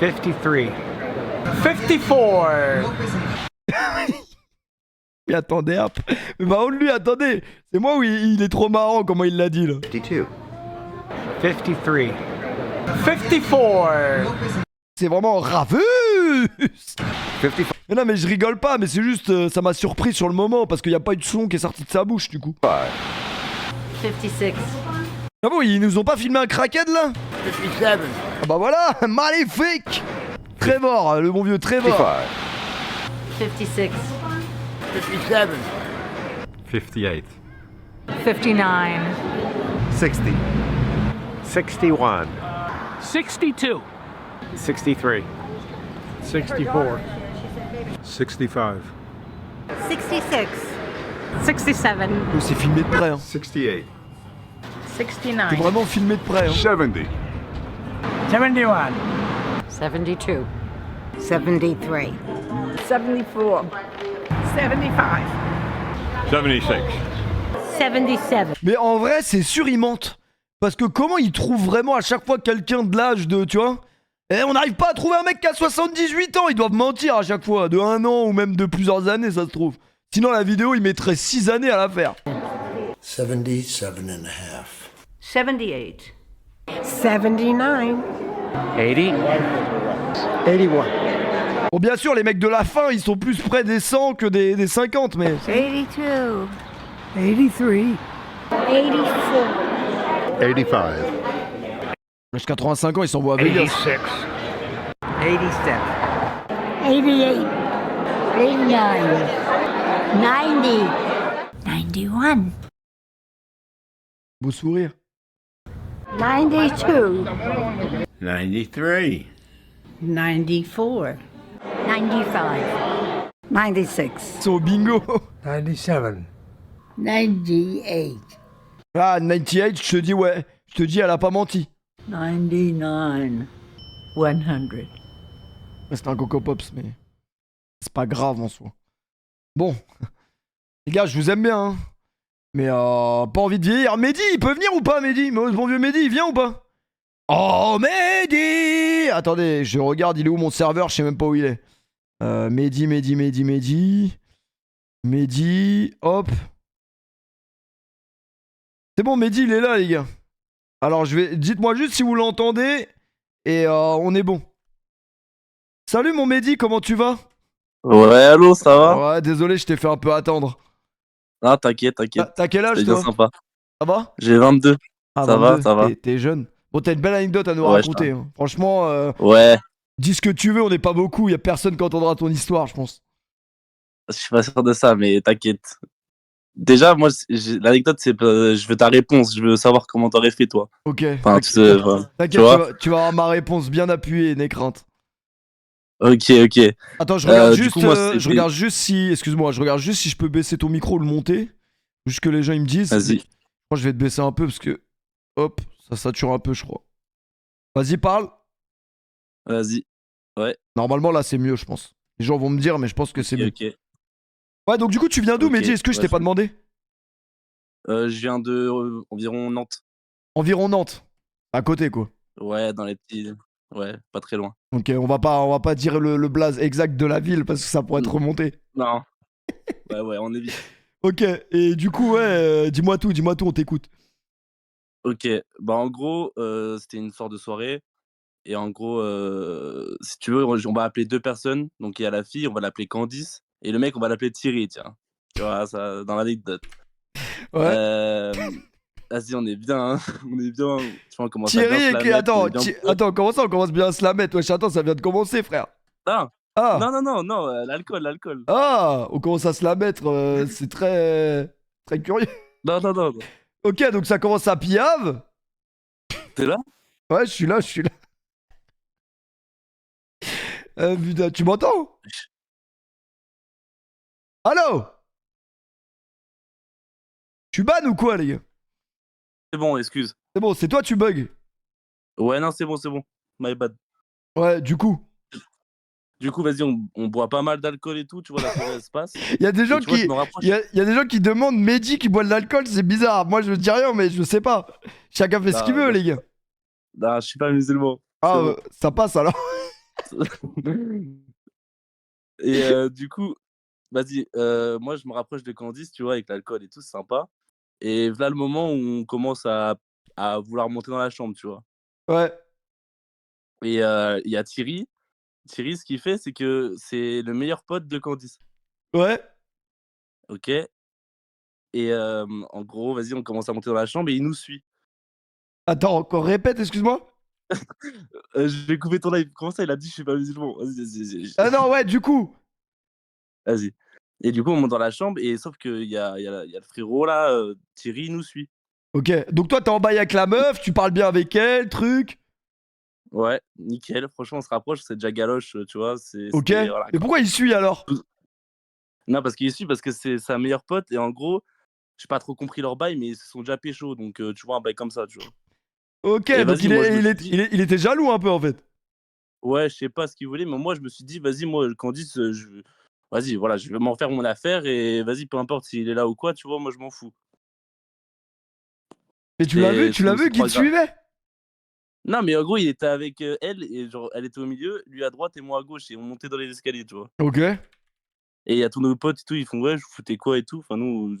52. 53. 54, Mais attendez, hop. Mais bah, lui, attendez. C'est moi où il est trop marrant, comment il l'a dit, là. 52. 53. 54, C'est vraiment ravus. Mais non, mais je rigole pas, mais c'est juste, ça m'a surpris sur le moment, parce qu'il n'y a pas eu de son qui est sorti de sa bouche, du coup. 56. Ah bon, ils nous ont pas filmé un crackhead, là? 57. Ah bah voilà, magnifique. Trevor, le bon vieux Trevor. 56. 57. 58. 59. 60. 61. 62. 63. 64. 65. 66. 67. Oh, c'est filmé de près, hein. 68. 69. C'est vraiment filmé de près, hein. 70. 71, 72. 73. 74, 75, 76. 77. Mais en vrai, c'est sûr, il mentent. Parce que comment ils trouvent vraiment à chaque fois quelqu'un de l'âge de, tu vois? Eh, on n'arrive pas à trouver un mec qui a 78 ans, ils doivent mentir à chaque fois, de 1 an ou même de plusieurs années, ça se trouve. Sinon, la vidéo, il mettrait 6 années à la faire. 77 and a half. 78. 79, 80. 81. Bon, bien sûr, les mecs de la fin, ils sont plus près des 100 que des 50, mais... 82. 83, 84. 85. Jusqu'à 85 ans, ils s'envoient à Vegas. 86. 87, 88. 89. 90. 91. Beau sourire. 92. 93. 94. 95. 96. Ils sont au bingo. 97. 98. Ah, 98, je te dis, ouais. Je te dis, elle a pas menti. 99. 100. Ouais, c'était un Coco Pops, mais... C'est pas grave, en soi. Bon. Les gars, je vous aime bien, hein. Mais pas envie de vieillir. Mehdi, il peut venir ou pas, Mehdi? Mon vieux Mehdi, il vient ou pas? Oh, Mehdi! Attendez, je regarde, il est où mon serveur? Je sais même pas où il est. Mehdi. Mehdi, hop. C'est bon, Mehdi, il est là, les gars. Alors, dites-moi juste si vous l'entendez. Et on est bon. Salut, mon Mehdi, comment tu vas? Ouais, allô, ça va? Ouais, désolé, je t'ai fait un peu attendre. Ah, t'inquiète, t'inquiète. T'as quel âge, C'est bien toi? sympa. Ça va? J'ai 22. Ah, Ça va, ça va. T'es jeune. Bon, t'as une belle anecdote à nous Ouais, raconter. Hein. Franchement, Ouais. Dis ce que tu veux, on n'est pas beaucoup, y a personne qui entendra ton histoire, je pense. Je suis pas sûr de ça, mais t'inquiète. Déjà, moi, l'anecdote, c'est je veux ta réponse. Je veux savoir comment t'aurais fait, toi. Ok. Enfin, T'inquiète, tu vois tu vas avoir ma réponse bien appuyée, n'aie crainte. Ok. Attends, je regarde du juste, coup, moi, je regarde juste si, excuse-moi, je regarde juste si je peux baisser ton micro ou le monter. Juste que les gens ils me disent. Vas-y. Moi, je vais te baisser un peu parce que, hop, ça sature un peu, je crois. Vas-y, parle. Vas-y. Ouais. Normalement, là, c'est mieux, je pense. Les gens vont me dire, mais je pense que c'est mieux. Ok. Ouais, donc du coup, tu viens d'où, Ok, Mehdi? Est-ce que je t'ai pas demandé? Je viens de environ Nantes. Environ Nantes. À côté, quoi. Ouais, dans les petits. Ouais, pas très loin. Ok, on va pas dire le blaze exact de la ville parce que ça pourrait être remonté. Non. Ouais, on évite. Ok, et du coup, ouais, dis-moi tout, on t'écoute. Ok, bah en gros, c'était une sorte de soirée. Et en gros, si tu veux, on va appeler 2 personnes. Donc il y a la fille, on va l'appeler Candice. Et le mec, on va l'appeler Thierry, tiens. Tu vois, ça, dans l'anecdote. Ouais. Vas-y, on est bien, hein. On est bien. Tu vois, on commence Thierry, à bien se la mettre, on est bien bourré. attends, comment ça, on commence bien à se la mettre? Wesh, attends, ça vient de commencer, frère. Non, Ah, non, l'alcool. ah, on commence à se la mettre, c'est très, très curieux. Non. Ok, donc ça commence à Piave. T'es là? Ouais, je suis là. Putain, tu m'entends? Allô? Tu bannes ou quoi, les gars? C'est bon, excuse. C'est bon, c'est toi, tu bugs. Ouais, non, c'est bon. My bad. Ouais, du coup. Du coup, vas-y, on boit pas mal d'alcool et tout, tu vois, la soirée elle se passe. Il y a des gens tu vois, je qui. me rapproche. Il y a des gens qui demandent Mehdi qui boit de l'alcool, c'est bizarre. Moi, je dis rien, mais je sais pas. Chacun fait ce qu'il veut, les gars. Non, je suis pas musulman. Ah, Bon. ça passe alors. Et du coup, vas-y, moi je me rapproche de Candice, tu vois, avec l'alcool et tout, c'est sympa. Et là, le moment où on commence à vouloir monter dans la chambre, tu vois. Ouais. Et il y a Thierry. Thierry, ce qu'il fait, c'est que c'est le meilleur pote de Candice. Ouais. Ok. Et en gros, vas-y, on commence à monter dans la chambre et il nous suit. Attends, encore répète, excuse-moi. Je vais couper ton live. Comment ça, il a dit je suis pas musulman? Vas-y. Ah non, ouais, du coup. Vas-y. Et du coup, on monte dans la chambre, et sauf qu'il y a le frérot là, Thierry, il nous suit. Ok, donc toi, t'es en bail avec la meuf, tu parles bien avec elle, truc. Ouais, nickel. Franchement, on se rapproche, c'est déjà galoche, tu vois. Ok. Voilà, Et pourquoi il suit alors? Non, parce qu'il suit, parce que c'est sa meilleure pote, et en gros, j'ai pas trop compris leur bail, mais ils se sont déjà pécho, donc tu vois, un bail comme ça, tu vois. Ok, Et donc vas-y, moi, je me suis dit- il était jaloux un peu en fait. Ouais, je sais pas ce qu'il voulait, mais moi, je me suis dit, vas-y, moi, Candice, vas-y, voilà, je vais m'en faire mon affaire, et vas-y, peu importe s'il est là ou quoi, tu vois, moi, je m'en fous. Mais tu l'as vu C'est qu'il pas te grave. suivait? Non, mais en gros, il était avec elle, et genre, elle était au milieu, lui à droite et moi à gauche, et on montait dans les escaliers, tu vois. Ok. Et il y a tous nos potes et tout, ils font ouais, je vous foutais quoi et tout. Enfin, nous,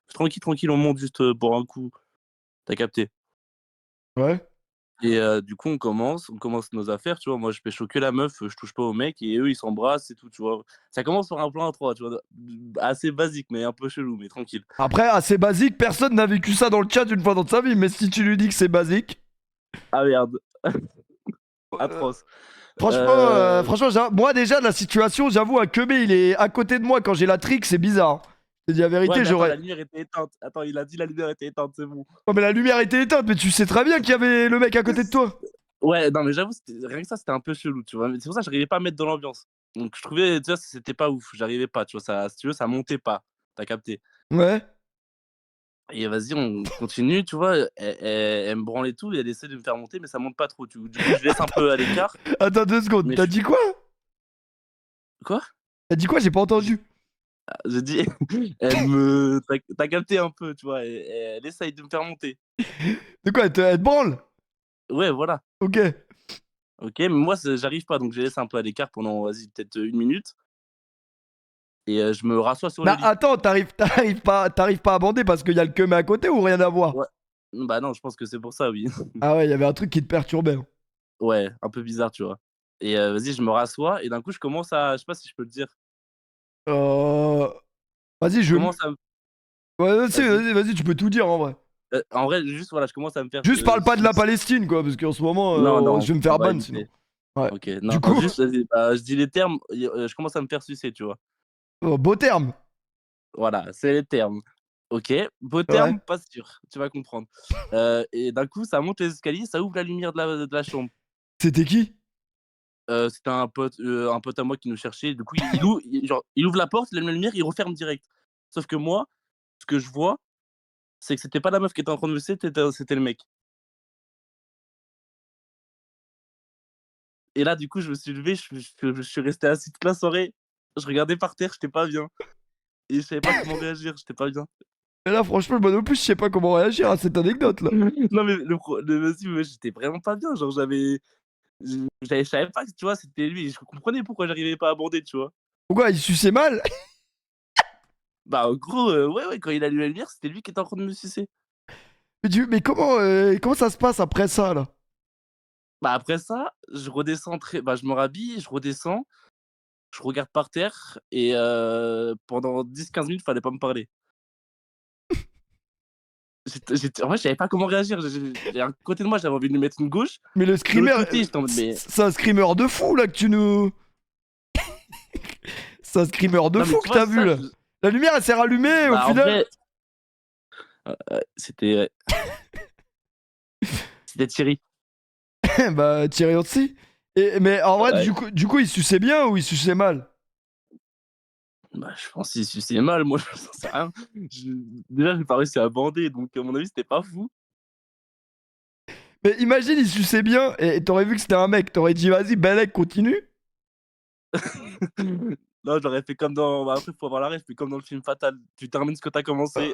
tranquille, on monte juste pour un coup. T'as capté. Ouais. Et du coup, on commence nos affaires, tu vois. Moi, je pécho que la meuf, je touche pas au mec, et eux, ils s'embrassent et tout, tu vois. Ça commence par un plan à 3, tu vois. Assez basique, mais un peu chelou, mais tranquille. Après, assez basique, personne n'a vécu ça dans le chat une fois dans sa vie, mais si tu lui dis que c'est basique. Ah merde. Atroce. Franchement, moi déjà, de la situation, j'avoue, un Kebé, il est à côté de moi quand j'ai la trick, c'est bizarre. Je te dis la vérité, Ouais, mais attends, j'aurais. la lumière était éteinte. Attends, il a dit la lumière était éteinte, c'est bon. Oh, mais la lumière était éteinte, mais tu sais très bien qu'il y avait le mec à côté de toi. Ouais, non, mais j'avoue, rien que ça, c'était un peu chelou, tu vois. Mais c'est pour ça que j'arrivais pas à me mettre dans l'ambiance. Donc, je trouvais, tu vois, c'était pas ouf. J'arrivais pas, tu vois. Ça, si tu veux, ça montait pas. T'as capté. Ouais. Et vas-y, on continue, tu vois. Elle me branle et tout, et elle essaie de me faire monter, mais ça monte pas trop. Du coup, je laisse un peu à l'écart. Attends 2 secondes, Mais t'as dit quoi? Quoi? T'as dit quoi? J'ai pas entendu. Je dis, elle me. T'as capté un peu, tu vois. Elle essaye de me faire monter. De quoi? Elle te branle? Ouais, voilà. Ok. Ok, mais moi, j'arrive pas, donc je laisse un peu à l'écart pendant, vas-y, peut-être 1 minute. Et je me rassois sur le Bah lit. attends, t'arrives pas à bander parce qu'il y a le Kebé à côté ou rien à voir? Ouais. Bah non, je pense que c'est pour ça, oui. Ah ouais, il y avait un truc qui te perturbait. Ouais, un peu bizarre, tu vois. Et vas-y, je me rassois, et d'un coup, je commence à. Je sais pas si je peux le dire. Vas-y, Je commence à. Ouais, Vas-y. vas-y, tu peux tout dire en vrai. En vrai, juste, voilà, je commence à me faire. Juste parle pas de la Palestine, quoi, parce qu'en ce moment, Non, je vais me faire on va ban éviter. sinon. Ouais. Ok, non, Du coup- juste, vas-y, bah, je dis les termes, je commence à me faire sucer, tu vois. Oh, beau terme. Voilà, c'est les termes. Ok, beau Ouais. terme, pas sûr, tu vas comprendre. Et d'un coup, ça monte les escaliers, ça ouvre la lumière de la chambre. C'était qui? C'était un pote à moi qui nous cherchait. Du coup, il ouvre la porte, il allume la lumière, il referme direct. Sauf que moi, ce que je vois, c'est que c'était pas la meuf qui était en train de me sucer, c'était le mec. Et là, du coup, je me suis levé, je suis resté assis toute la soirée. Je regardais par terre, j'étais pas bien. Et je savais pas comment réagir, j'étais pas bien. Et là, franchement, moi non plus, je sais pas comment réagir à cette anecdote là. Non, mais vas-y, mais j'étais vraiment pas bien. Genre, je savais pas que, tu vois, c'était lui. Je comprenais pourquoi j'arrivais pas à bander, tu vois. Pourquoi il suçait mal? Bah, en gros, ouais, quand il a allumé la lumière, c'était lui qui était en train de me sucer. Mais comment ça se passe après ça là? Bah, après ça, je redescends je me rhabille, je redescends, je regarde par terre et pendant 10-15 minutes, fallait pas me parler. En vrai, je savais pas comment réagir. J'ai un côté de moi, j'avais envie de lui mettre une gauche. Mais le De screamer, l'autre côté, j'étais en mode, mais c'est un screamer de fou là que tu nous. C'est un screamer de non, mais fou tu que vois, t'as vu ça, là. La lumière elle s'est rallumée au bah, en final. vrai, c'était c'était Thierry. Bah Thierry aussi. Mais en vrai, Ouais. du coup, il suçait bien ou il suçait mal? Bah, je pense qu'il suçait mal, moi, je n'en sais rien. Déjà, j'ai pas réussi à bander, donc à mon avis, c'était pas fou. Mais imagine, il suçait bien et t'aurais vu que c'était un mec. T'aurais dit, vas-y, Balek, continue. Non, j'aurais fait comme dans. Bah, après, faut avoir la ref, mais comme dans le film Fatal. Tu termines ce que t'as commencé.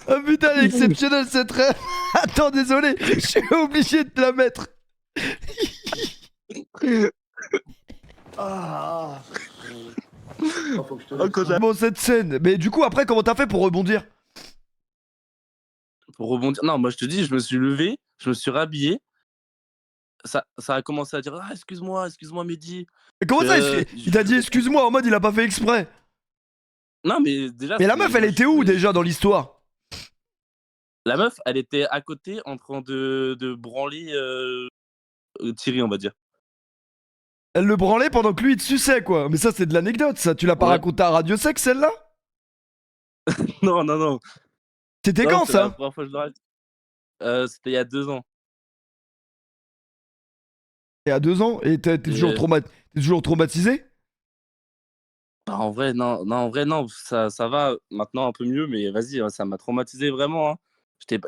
Oh putain, elle est exceptionnelle cette rêve. Attends, désolé, je suis obligé de te la mettre. Ah. Bon, cette scène. Mais du coup, après, comment t'as fait pour rebondir? Pour rebondir. Non, moi, je te dis, je me suis levé, je me suis rhabillé. Ça a commencé à dire ah, excuse-moi, Mehdi. Mais comment ça il t'a dit excuse-moi en mode il a pas fait exprès? Non, mais déjà. Mais la meuf, elle était où déjà dans l'histoire? La meuf, elle était à côté en train de branler Thierry, on va dire. Elle le branlait pendant que lui il te suçait quoi. Mais ça, c'est de l'anecdote, ça. Tu l'as pas Ouais. raconté à Radio Sex celle-là? Non. C'était Non, quand c'est ça? la première fois que je l'arrête. C'était il y a 2 ans. Et à 2 ans? Et t'es toujours traumatisé? Bah, en vrai, non, ça va maintenant un peu mieux, mais vas-y, ça m'a traumatisé vraiment. Hein.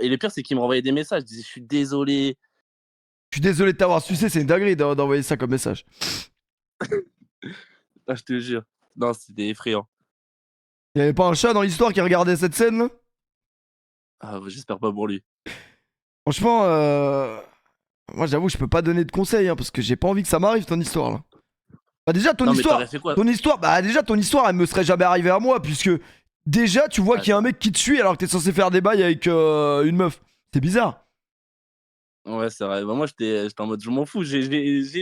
Et le pire, c'est qu'il me renvoyait des messages. Il disait je suis désolé. Je suis désolé de t'avoir sucé, c'est une dinguerie d'envoyer ça comme message. Ah, je te jure. Non, c'était effrayant. Il y avait pas un chat dans l'histoire qui regardait cette scène là? Ah, j'espère pas pour lui. Franchement, moi j'avoue, je peux pas donner de conseils hein, parce que j'ai pas envie que ça m'arrive ton histoire là. Bah déjà ton Non, mais histoire, t'aurais fait quoi? ton histoire, elle me serait jamais arrivée à moi puisque déjà tu vois qu'il y a un mec qui te suit alors que t'es censé faire des bails avec une meuf. C'est bizarre. Ouais, c'est vrai. Bah, moi, j'étais en mode je m'en fous. J'ai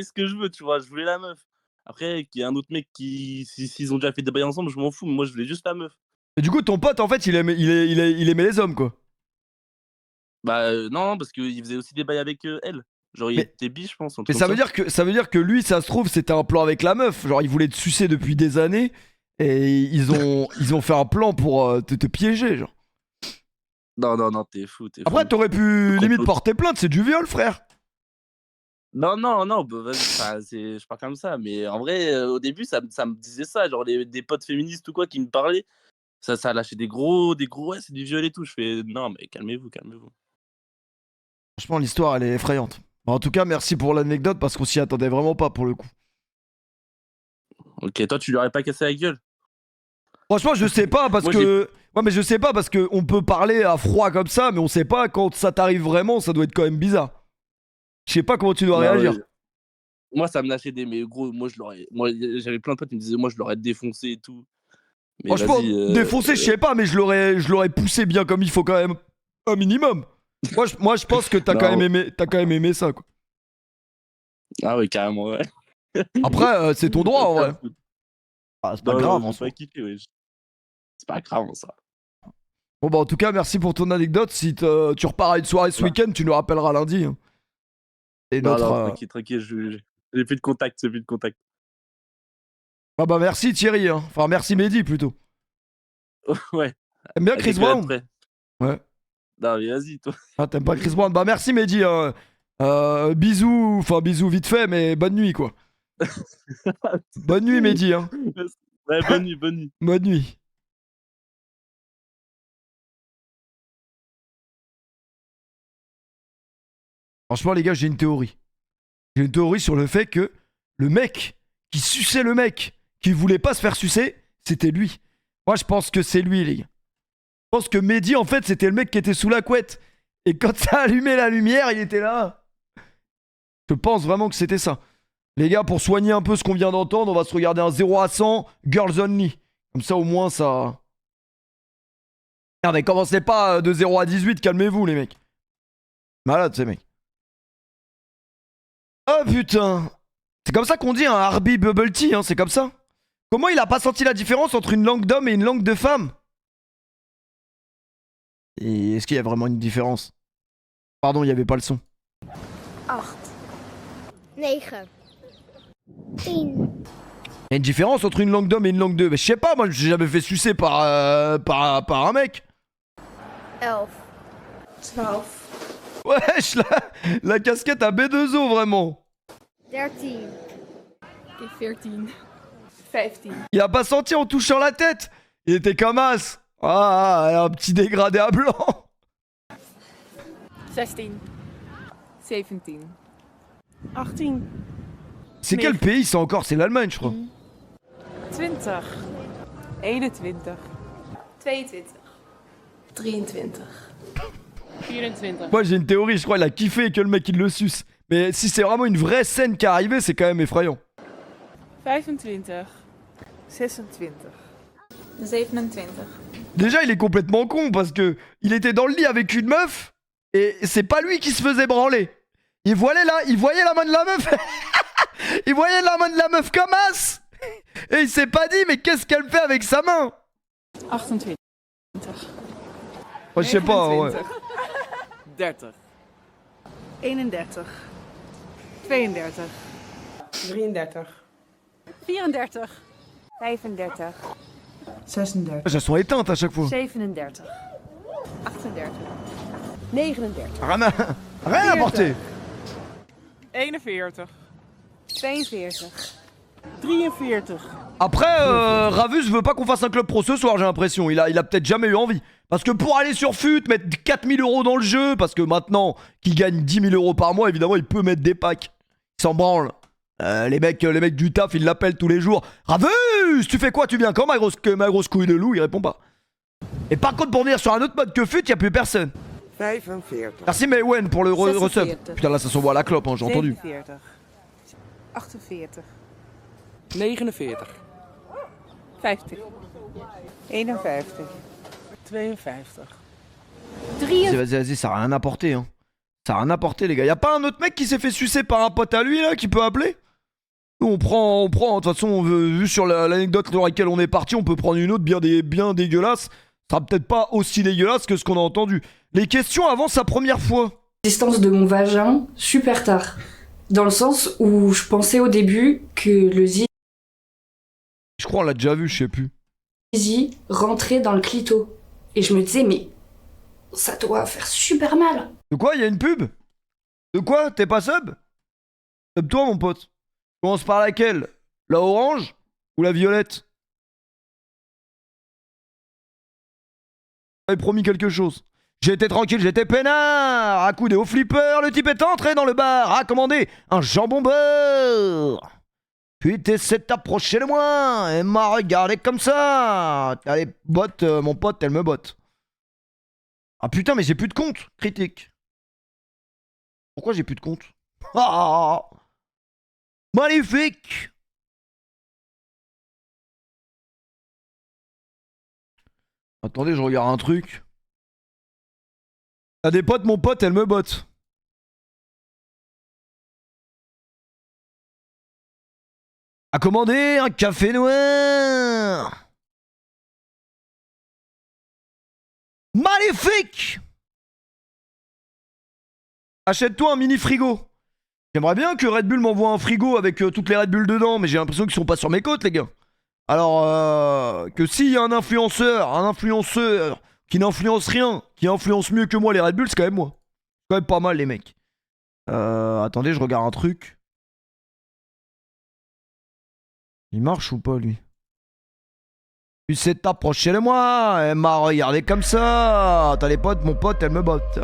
ce que je veux, tu vois. Je voulais la meuf. Après, qu'il y a un autre mec s'ils ont déjà fait des bails ensemble, je m'en fous. Mais moi, je voulais juste la meuf. Et du coup ton pote en fait il aimait les hommes quoi. Bah, non, parce qu'il faisait aussi des bails avec elle. Genre, il Mais- était bi, je pense. Un Mais truc ça comme veut dire que lui, ça se trouve, c'était un plan avec la meuf. Genre, il voulait te sucer depuis des années. Et ils ont fait un plan pour te piéger, genre. Non, t'es fou. Après, t'aurais pu Le limite complot. porter plainte, c'est du viol, frère. Non, bah, vas-y, je parle comme ça. Mais en vrai, au début, ça me disait ça. Genre, des potes féministes ou quoi qui me parlaient. Ça lâchait des gros, ouais, c'est du viol et tout. Je fais, non, mais calmez-vous. Franchement, l'histoire, elle est effrayante. En tout cas, merci pour l'anecdote parce qu'on s'y attendait vraiment pas pour le coup. Ok, toi, tu lui aurais pas cassé la gueule? Franchement, je sais pas parce Moi, que. Ouais, mais je sais pas parce que on peut parler à froid comme ça, mais on sait pas quand ça t'arrive vraiment, ça doit être quand même bizarre. Je sais pas comment tu dois Non, réagir. ouais. Moi, ça me lâchait mais gros, moi, j'avais plein de potes qui me disaient, moi, je l'aurais défoncé et tout. Mais Franchement, vas-y, défoncer, je sais pas, mais je l'aurais poussé bien comme il faut quand même. Un minimum. Moi, je pense que t'as Non. quand même aimé ça, quoi. Ah oui, carrément, ouais. Après, c'est ton droit, en vrai. Ah, c'est pas Non, grave, non, en j'ai soi. pas kiffé, ouais. C'est pas grave, ça. Bon bah en tout cas merci pour ton anecdote. Si tu repars à une soirée ce week-end, tu nous rappelleras lundi. Hein. Et Non, notre. non, tranquille, j'ai plus de contact, j'ai plus de contact. Ah bah merci Thierry. Hein. Enfin merci Mehdi plutôt. Ouais. T'aimes bien Chris Brown? Ouais. Non mais vas-y toi. Ah t'aimes pas Chris Brown? Bah merci Mehdi. Hein. Bisous, enfin bisous vite fait, mais bonne nuit quoi. Bonne nuit Mehdi. Hein. Ouais, bonne nuit, bonne nuit. Bonne nuit. Franchement les gars, j'ai une théorie. J'ai une théorie sur le fait que le mec qui suçait le mec qui voulait pas se faire sucer, c'était lui. Moi je pense que c'est lui les gars. Je pense que Mehdi en fait c'était le mec qui était sous la couette. Et quand ça allumait la lumière, il était là. Je pense vraiment que c'était ça. Les gars, pour soigner un peu ce qu'on vient d'entendre, on va se regarder un 0 à 100, Girls Only. Comme ça au moins ça... Regardez, commencez pas de 0 à 18, calmez-vous les mecs. Malade ces mecs. Oh putain. C'est comme ça qu'on dit un Harby Bubble Tea, hein, c'est comme ça. Comment il a pas senti la différence entre une langue d'homme et une langue de femme? Et est-ce qu'il y a vraiment une différence? Pardon, il n'y avait pas le son. 8, 9, 10. Il y a une différence entre une langue d'homme et une langue de... Mais je sais pas, moi j'ai jamais fait sucer par un mec. 11. 12. Wesh, la casquette à B2O vraiment. 13. 14. 15. Il a pas senti en touchant la tête. Il était comme as. Ah, un petit dégradé à blanc. 16. 17. 18. C'est quel pays ça encore? C'est l'Allemagne je crois. 20. 21. 22. 23. 24. Moi j'ai une théorie, je crois il a kiffé que le mec il le suce. Mais si c'est vraiment une vraie scène qui est arrivée, c'est quand même effrayant. 25. 26. 27. Déjà il est complètement con parce que il était dans le lit avec une meuf et c'est pas lui qui se faisait branler. Il voyait la main de la meuf. Il voyait la main de la meuf comme as. Et il s'est pas dit mais qu'est-ce qu'elle fait avec sa main? 28. Oh, je sais pas, ouais. 30. 31. 32. 33. 34. 35. 36. Elles sont éteintes à chaque fois. 37. 38. 39. Rien à porter. 41. 42. 43. Après, Ravus veut pas qu'on fasse un club pro ce soir, j'ai l'impression. Il a peut-être jamais eu envie. Parce que pour aller sur FUT, mettre 4000 € dans le jeu, parce que maintenant qu'il gagne 10 000 € par mois, évidemment, il peut mettre des packs. Il s'en branle. Les mecs du taf, ils l'appellent tous les jours. Ravus, tu fais quoi? Tu viens quand, ma grosse couille de loup? Il répond pas. Et par contre, pour venir sur un autre mode que FUT, y a plus personne. 45. Merci Maywen pour le resub. Putain, là, ça s'envoie à la clope, hein, j'ai entendu. 47. 48. 49. 50. 51. 52. Vas-y, ça a rien apporté, hein. Ça a rien apporté, les gars. Y'a pas un autre mec qui s'est fait sucer par un pote à lui, là, qui peut appeler? Nous, on prend. De toute façon, vu sur l'anecdote dans laquelle on est parti, on peut prendre une autre bien dégueulasse. Ça sera peut-être pas aussi dégueulasse que ce qu'on a entendu. Les questions avant sa première fois. L'existence de mon vagin super tard. Dans le sens où je pensais au début que le Je crois on l'a déjà vu, je sais plus. zizi rentrait dans le clito. Et je me disais, mais ça doit faire super mal. De quoi? Y'a une pub? De quoi? T'es pas sub? Sub-toi, mon pote. Commence par laquelle? La orange ou la violette? J'avais promis quelque chose. J'étais tranquille, j'étais peinard. Accoudé au flipper, le type est entré dans le bar, a commandé un jambon beurre. Puis t'essaies de t'approcher de moi et m'a regardé comme ça. Allez, botte, mon pote, elle me botte. Ah putain, mais j'ai plus de compte. Critique. Pourquoi j'ai plus de compte? Ah, magnifique. Attendez, je regarde un truc. T'as des potes, mon pote, elle me botte. A commander un café noir. Magnifique! Achète-toi un mini frigo. J'aimerais bien que Red Bull m'envoie un frigo avec toutes les Red Bull dedans, mais j'ai l'impression qu'ils sont pas sur mes côtes, les gars. Alors, que s'il y a un influenceur qui n'influence rien, qui influence mieux que moi les Red Bull, c'est quand même moi. C'est quand même pas mal, les mecs. Attendez, je regarde un truc. Il marche ou pas, lui? Tu sais t'approcher de moi, elle m'a regardé comme ça. T'as les potes, mon pote, elle me botte.